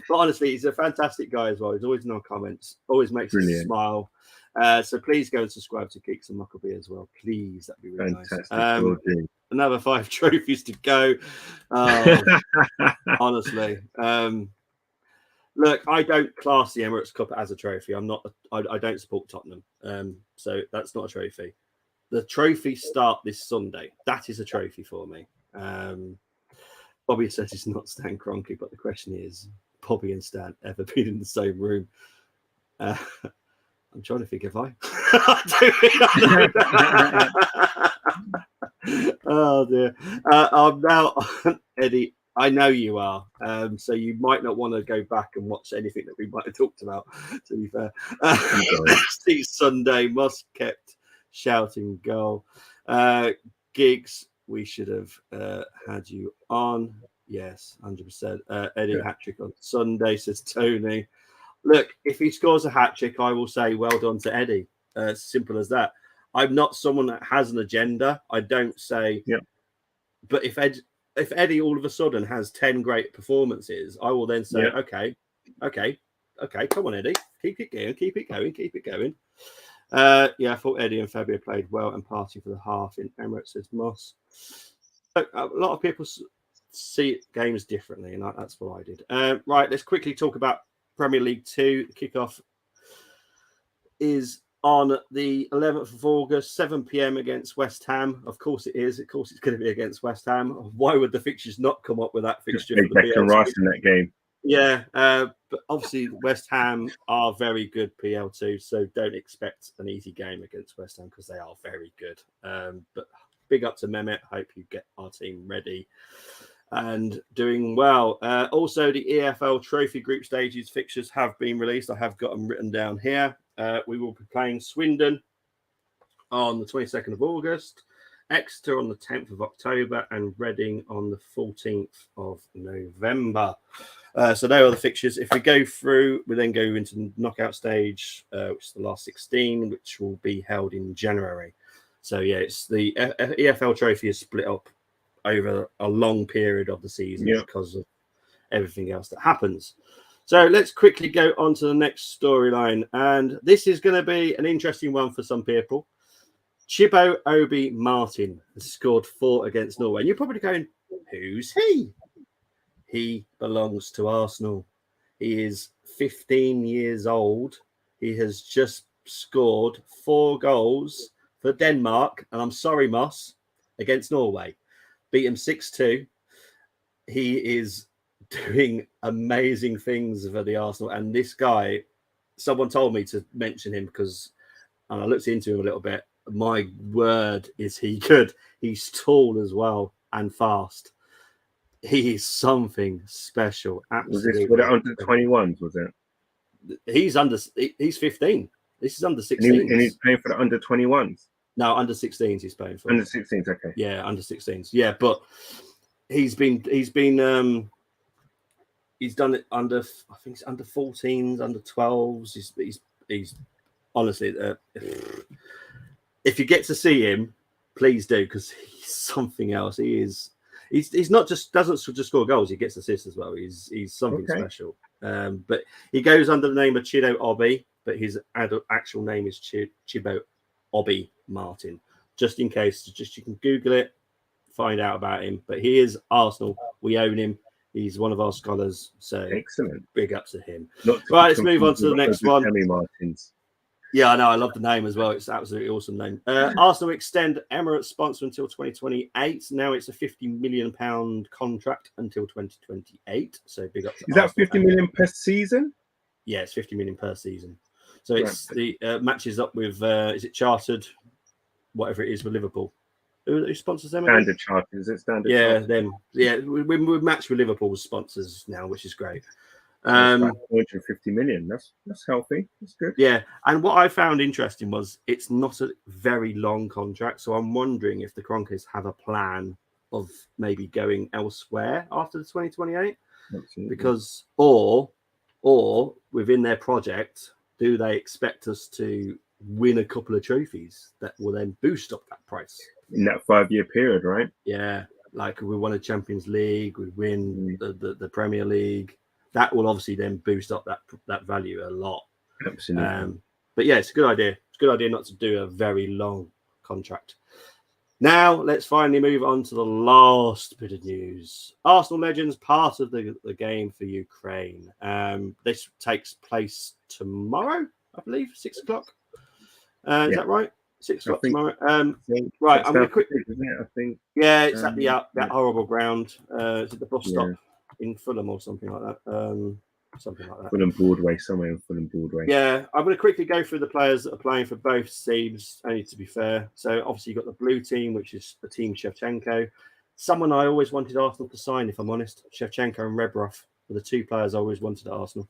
But honestly, he's a fantastic guy as well. He's always in our comments. Always makes us smile. So please go and subscribe to Geeks and Muckleby as well. Please, that'd be really nice. Another 5 trophies to go. Honestly. Look, I don't class the Emirates Cup as a trophy. I don't support Tottenham. So that's not a trophy. The trophies start this Sunday. That is a trophy for me. Bobby says it's not Stan Kroenke, but the question is, Bobby and Stan ever been in the same room? I'm trying to think if I. Oh dear. I'm now Eddie. I know you are. So you might not want to go back and watch anything that we might have talked about, to be fair. Steve Sunday, Musk kept shouting goal. Gigs, we should have had you on. Yes, 100%. Eddie hat-trick on Sunday, says Tony. Look, if he scores a hat-trick, I will say well done to Eddie. Simple as that. I'm not someone that has an agenda. I don't say, but if Eddie all of a sudden has 10 great performances, I will then say, okay, come on, Eddie, keep it going. I thought Eddie and Fabio played well and party for the half in Emirates, says Moss. So, a lot of people see games differently, and that's what I did. Right, let's quickly talk about Premier League 2. The kickoff is on the 11th of August, 7 p.m. against West Ham. Of course it is. Of course it's going to be against West Ham. Why would the fixtures not come up with that fixture? For the Declan Rice in that game. Yeah, but obviously West Ham are very good PL2, so don't expect an easy game against West Ham because they are very good. But big up to Mehmet. Hope you get our team ready and doing well. Also, the EFL Trophy Group Stages fixtures have been released. I have got them written down here. We will be playing Swindon on the 22nd of August, Exeter on the 10th of October, and Reading on the 14th of November. So there are the fixtures. If we go through, we then go into the knockout stage, which is the last 16, which will be held in January. So yeah, it's the EFL Trophy is split up over a long period of the season because of everything else that happens. So let's quickly go on to the next storyline. And this is going to be an interesting one for some people. Chibo Obi Martin has scored 4 against Norway. And you're probably going, who's he? He belongs to Arsenal. He is 15 years old. He has just scored 4 goals for Denmark. And I'm sorry, Moss, against Norway. Beat him 6-2. He is doing amazing things for the Arsenal, and this guy, someone told me to mention him because, and I looked into him a little bit. My word, is he good? He's tall as well and fast. He is something special. Absolutely. Was this for the under 21s? Was it? He's 15. This is under 16. And he's playing for the under 21s. No, under 16s. He's playing for under 16s. Okay. Yeah, under 16s. Yeah, but he's done it under, I think it's under 14s, under 12s. He's honestly, if you get to see him, please do, because he's something else. He's not just doesn't just score goals; he gets assists as well. He's something special. But he goes under the name of Chido Obi, but his actual name is Chibo Obi Martin. Just in case, you can Google it, find out about him. But he is Arsenal. We own him. He's one of our scholars, so excellent. Big up to him. Right, let's move on to the next one. Emmy Martins. Yeah, I know. I love the name as well. It's an absolutely awesome name. Arsenal extend Emirates sponsor until 2028. Now it's a £50 million contract until 2028. So big up to Is that Arsenal. 50 million per season? Yeah, it's 50 million per season. So it's the matches up with, is it chartered, whatever it is, with Liverpool? Who sponsors them? Standard Chartered. Is it Standard? Yeah, Chartered? them. Yeah, we match with Liverpool's sponsors now, which is great. That's about 250 million. That's healthy. That's good. Yeah, and what I found interesting was it's not a very long contract, so I'm wondering if the Kroenkes have a plan of maybe going elsewhere after the 2028, Absolutely. because or within their project, do they expect us to win a couple of trophies that will then boost up that price in that 5-year period, right? Yeah, like we won a Champions League, we win the Premier League. That will obviously then boost up that value a lot. Absolutely. But yeah, it's a good idea. It's a good idea not to do a very long contract. Now, let's finally move on to the last bit of news. Arsenal Legends, part of the game for Ukraine. This takes place tomorrow, I believe, 6 o'clock. Is that right? 6 o'clock tomorrow. Right, I'm going to quickly. I think. Yeah, it's at that horrible ground. It's at the bus stop in Fulham or something like that. Something like that. Fulham Broadway, somewhere in Fulham Broadway. Yeah, I'm going to quickly go through the players that are playing for both teams, only to be fair. So obviously you've got the blue team, which is the team Shevchenko. Someone I always wanted Arsenal to sign, if I'm honest. Shevchenko and Rebrov were the two players I always wanted at Arsenal.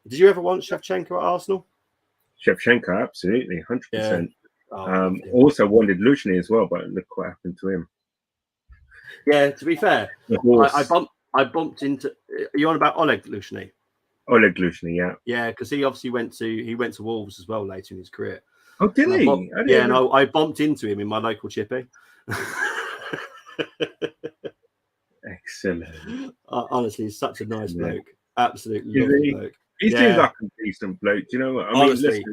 Did you ever want Shevchenko at Arsenal? Shevchenko, absolutely, 100%. Yeah. Also wanted Lushny as well, but look what happened to him. Yeah, to be fair, I bumped into. Are you on about Oleg Lushny? Oleg Lushny, yeah. Yeah, because he obviously went to Wolves as well later in his career. Oh, did he? I bumped into him in my local chippy. Excellent. Honestly, he's such a nice bloke. Absolutely lovely bloke. He seems like a decent bloke. Do you know what? I mean, listen,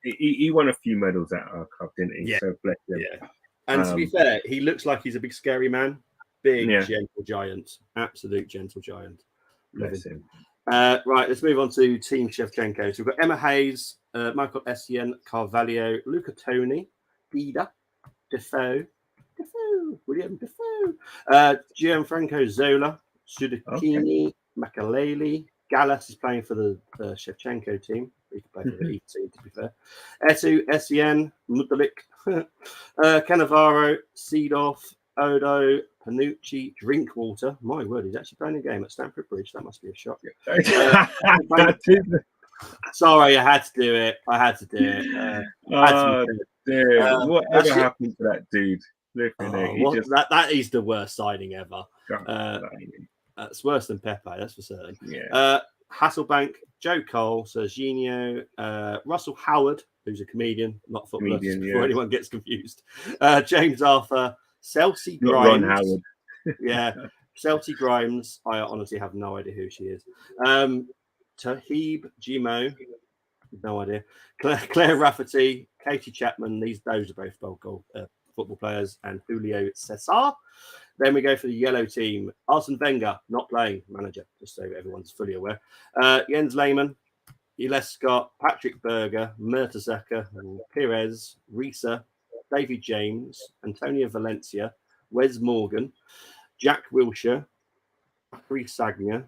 he won a few medals at our club, didn't he? Yeah. So bless him. Yeah. And to be fair, he looks like he's a big scary man. Big, gentle giant. Absolute gentle giant. Bless him. Right, let's move on to Team Shevchenko. So we've got Emma Hayes, Michael Essien, Carvalho, Luca Toni, Dida, Defoe, William Defoe, Gianfranco Zola, Sudakini, Makaleli. Gallas is playing for the Shevchenko team. He can play for the E team, to be fair. Etu, Essien, Mudalik, Cannavaro, Seedorf, Odo, Panucci, Drinkwater. My word, he's actually playing a game at Stamford Bridge. That must be a shock. Sorry, I had to do it. Dear. Whatever happened to that dude? That is the worst signing ever. That's worse than Pepe, that's for certain. Yeah. Hasselbank, Joe Cole, Serginho, Russell Howard, who's a comedian, not footballer, before anyone gets confused. James Arthur, Chelsea Grimes. Ron Howard. Yeah. Chelsea Grimes. I honestly have no idea who she is. Tahib Jimo. No idea. Claire Rafferty, Katie Chapman. Those are both goal football players. And Julio Cesar. Then we go for the yellow team. Arsene Wenger, not playing manager, just so everyone's fully aware. Jens Lehmann, Elias Scott, Patrick Berger, Mertesacker, Pires, Risa, David James, Antonio Valencia, Wes Morgan, Jack Wilshere, Chris Sagna,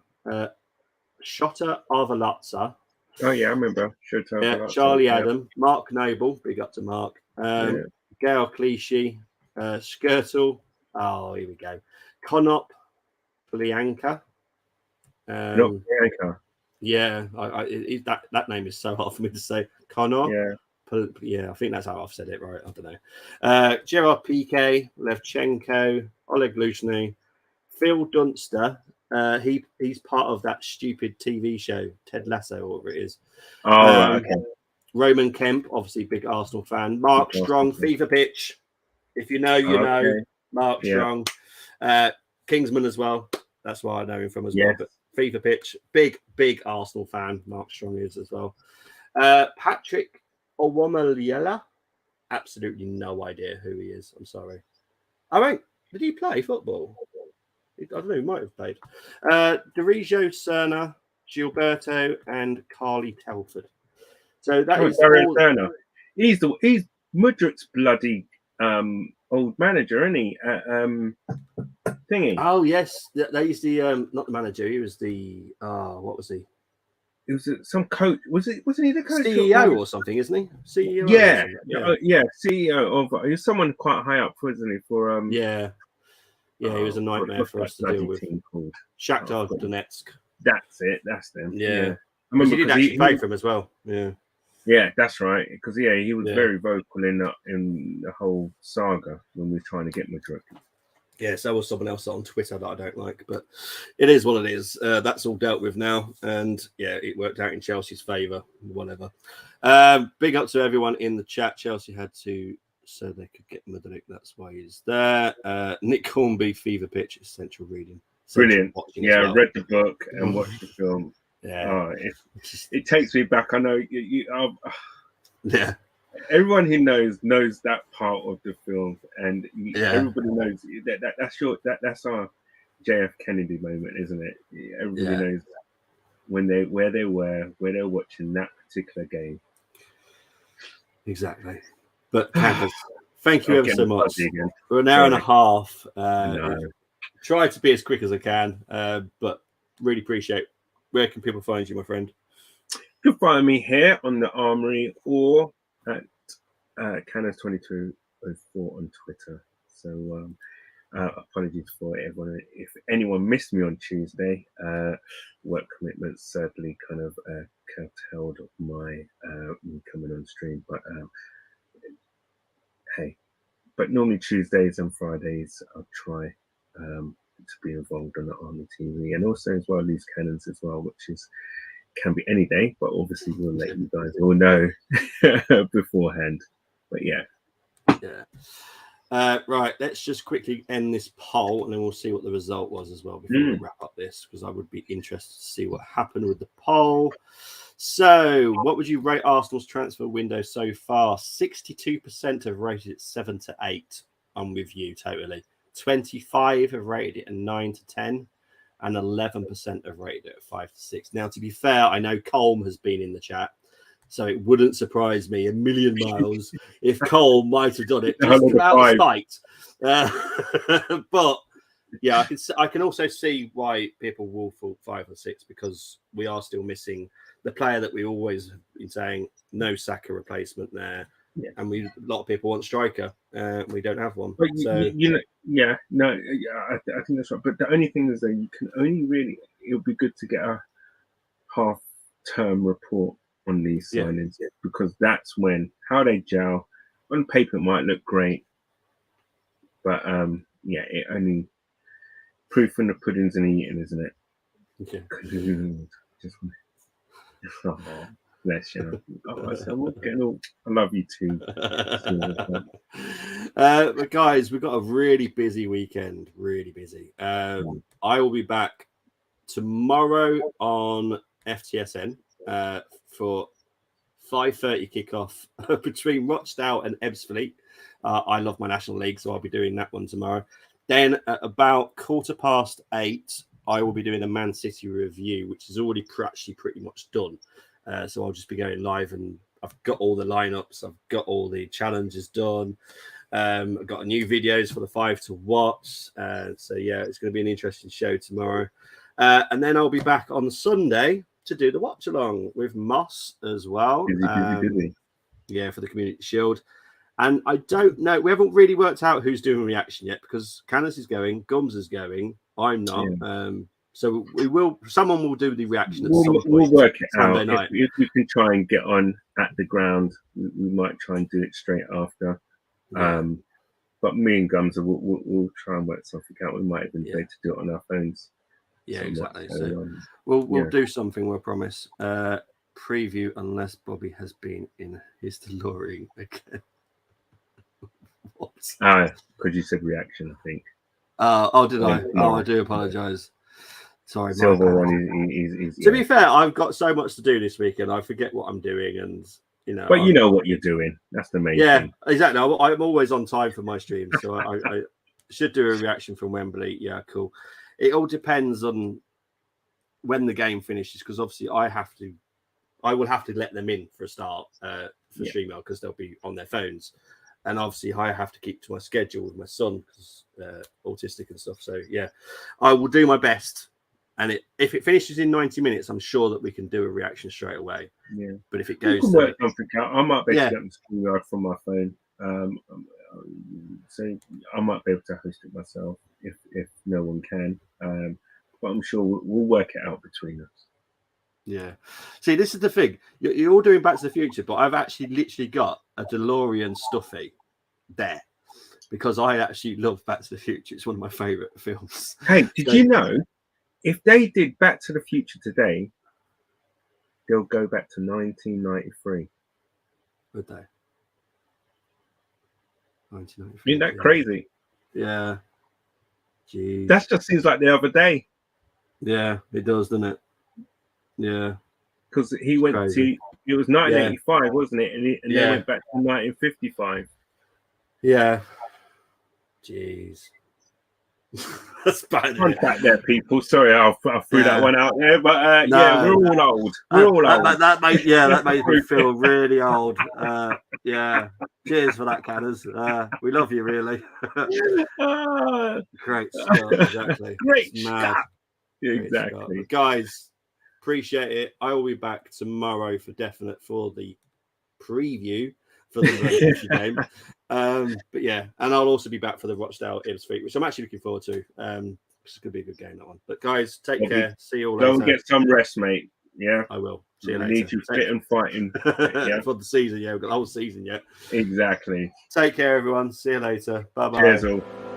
Shota Arvelatza. Oh, yeah, I remember. Charlie Adam, Mark Noble, big up to Mark. Gail Clichy, Skirtle. Oh, here we go. Konop Plianka. Yeah, that name is so hard for me to say. Konop. Yeah, I think that's how I've said it right. I don't know. Gerard Piqué, Levchenko, Oleg Lushny, Phil Dunster. He's part of that stupid TV show, Ted Lasso, or whatever it is. Okay. Roman Kemp, obviously big Arsenal fan. Mark Strong, Fever Pitch. If you know, you know. Mark Strong. Kingsman as well. That's why I know him from as well. But Fever Pitch, big Arsenal fan. Mark Strong is as well. Patrick Owomaliela. Absolutely no idea who he is. I'm sorry. Did he play football? I don't know. He might have played. Dirijo Serna, Gilberto, and Carly Telford. So that is Serna. He's Mudrik's bloody old manager, isn't he? Thingy. Oh yes, he's the not the manager. He was the what was he? It was some coach. Wasn't he the coach? CEO or something, isn't he? CEO. Yeah. CEO of. He was someone quite high up, wasn't he? For Yeah, he was a nightmare for us to deal with. Team called? Shakhtar Donetsk. That's it. That's them. Yeah. I remember he did actually play for him as well. Yeah. Yeah, that's right. Because he was very vocal in the whole saga when we were trying to get Madrid. Yeah, so was someone else on Twitter that I don't like, but it is what it is. That's all dealt with now, and yeah, it worked out in Chelsea's favour. Whatever. Big up to everyone in the chat. Chelsea had to so they could get Madrid. That's why he's there. Nick Hornby, Fever Pitch, Essential Reading. Brilliant. Yeah, well. read the book and watched the film. Yeah, it takes me back. I know yeah. Everyone who knows that part of the film, and everybody knows that's our JF Kennedy moment, isn't it? Everybody knows where they were watching that particular game. Exactly. But Campers, thank you ever so much for an hour and a half. Try to be as quick as I can, but really appreciate. Where can people find you, my friend? You can find me here on the Armoury or at Canis2204 on Twitter. So apologies for everyone. If anyone missed me on Tuesday, work commitments certainly kind of curtailed my me coming on stream. But hey, but normally Tuesdays and Fridays I'll try to be involved on the Army TV, and also as well Loose Cannons as well, which can be any day, but obviously we'll let you guys all know beforehand. But right, let's just quickly end this poll and then we'll see what the result was as well before we wrap up this, because I would be interested to see what happened with the poll. So what would you rate Arsenal's transfer window so far? 62% have rated it 7 to 8. I'm with you totally. 25 have rated it a 9 to 10, and 11% have rated it 5 to 6. Now, to be fair, I know Colm has been in the chat, so it wouldn't surprise me a million miles if Cole might have done it just out of spite. But yeah, I can also see why people will fall 5 or 6, because we are still missing the player that we always have been saying, no Saka replacement there. Yeah. And a lot of people want striker. We don't have one. But I think that's right. But the only thing is that you can only really, it would be good to get a half-term report on these signings, because that's when how they gel. On paper, it might look great, but it only proof in the pudding's in the eating, isn't it? Okay. Bless you. I love you too. But guys, we've got a really busy weekend. Really busy. I will be back tomorrow on FTSN for 5:30 kickoff between Rochdale and Ebbsfleet. I love my National League, so I'll be doing that one tomorrow. Then at about 8:15, I will be doing a Man City review, which is already actually pretty much done. So I'll just be going live, and I've got all the lineups. I've got all the challenges done. I've got new videos for the 5 to watch. So yeah, it's going to be an interesting show tomorrow. And then I'll be back on Sunday to do the watch along with Moss as well. Busy. Yeah, for the Community Shield. And I don't know, we haven't really worked out who's doing reaction yet, because Canis is going, Gums is going, I'm not. Yeah. So someone will do the reaction at some point. We'll work it Sunday out. Night. If we can try and get on at the ground, we might try and do it straight after. Yeah. But me and Gums, we'll try and work something out. We might even be able to do it on our phones. Yeah, exactly. So we'll do something, we'll promise. Preview, unless Bobby has been in his DeLorean again. Because you said reaction, I think. Did I? I do apologise. Sorry, Silver one. He's to be fair, I've got so much to do this weekend. I forget what I'm doing, and But you know what you're doing. That's the main thing. Yeah, exactly. I'm always on time for my streams, so I should do a reaction from Wembley. Yeah, cool. It all depends on when the game finishes, because obviously I will have to let them in for a start for StreamYard, because they'll be on their phones. And obviously, I have to keep to my schedule with my son, because autistic and stuff. So, yeah, I will do my best. And if it finishes in 90 minutes, I'm sure that we can do a reaction straight away. Yeah. But if it goes... work something out. I might be able to get the StreamYard from my phone. So I might be able to host it myself if no one can. but I'm sure we'll work it out between us. Yeah. See, this is the thing. You're all doing Back to the Future, but I've actually literally got a DeLorean stuffy there because I actually love Back to the Future. It's one of my favourite films. Hey, did you know if they did Back to the Future today, they'll go back to 1993? Would they? 1993. Isn't that crazy? Yeah. Jeez. That just seems like the other day. Yeah, it does, doesn't it? Yeah. Because he went crazy. it was 1985, wasn't it? And they Yeah. went back to 1955. Yeah. Jeez. That's bad. Contact there, people. Sorry, I threw that one out there, but yeah, we're all old. We're all old. That makes me feel really old. Yeah. Cheers for that, Canners. We love you, really. Great stuff, exactly. Great stuff. Exactly. But guys, appreciate it. I will be back tomorrow for definite for the preview for the game. But yeah, and I'll also be back for the Rochdale Ipswich, which I'm actually looking forward to. It's going to be a good game, that one. But guys, take care. See you all later. Go and get some rest, mate. Yeah, I will. See you later. Need you fit and fighting. Yeah. For the season. Yeah, we've got the whole season yet. Exactly. Take care, everyone. See you later. Bye bye. Cheers all.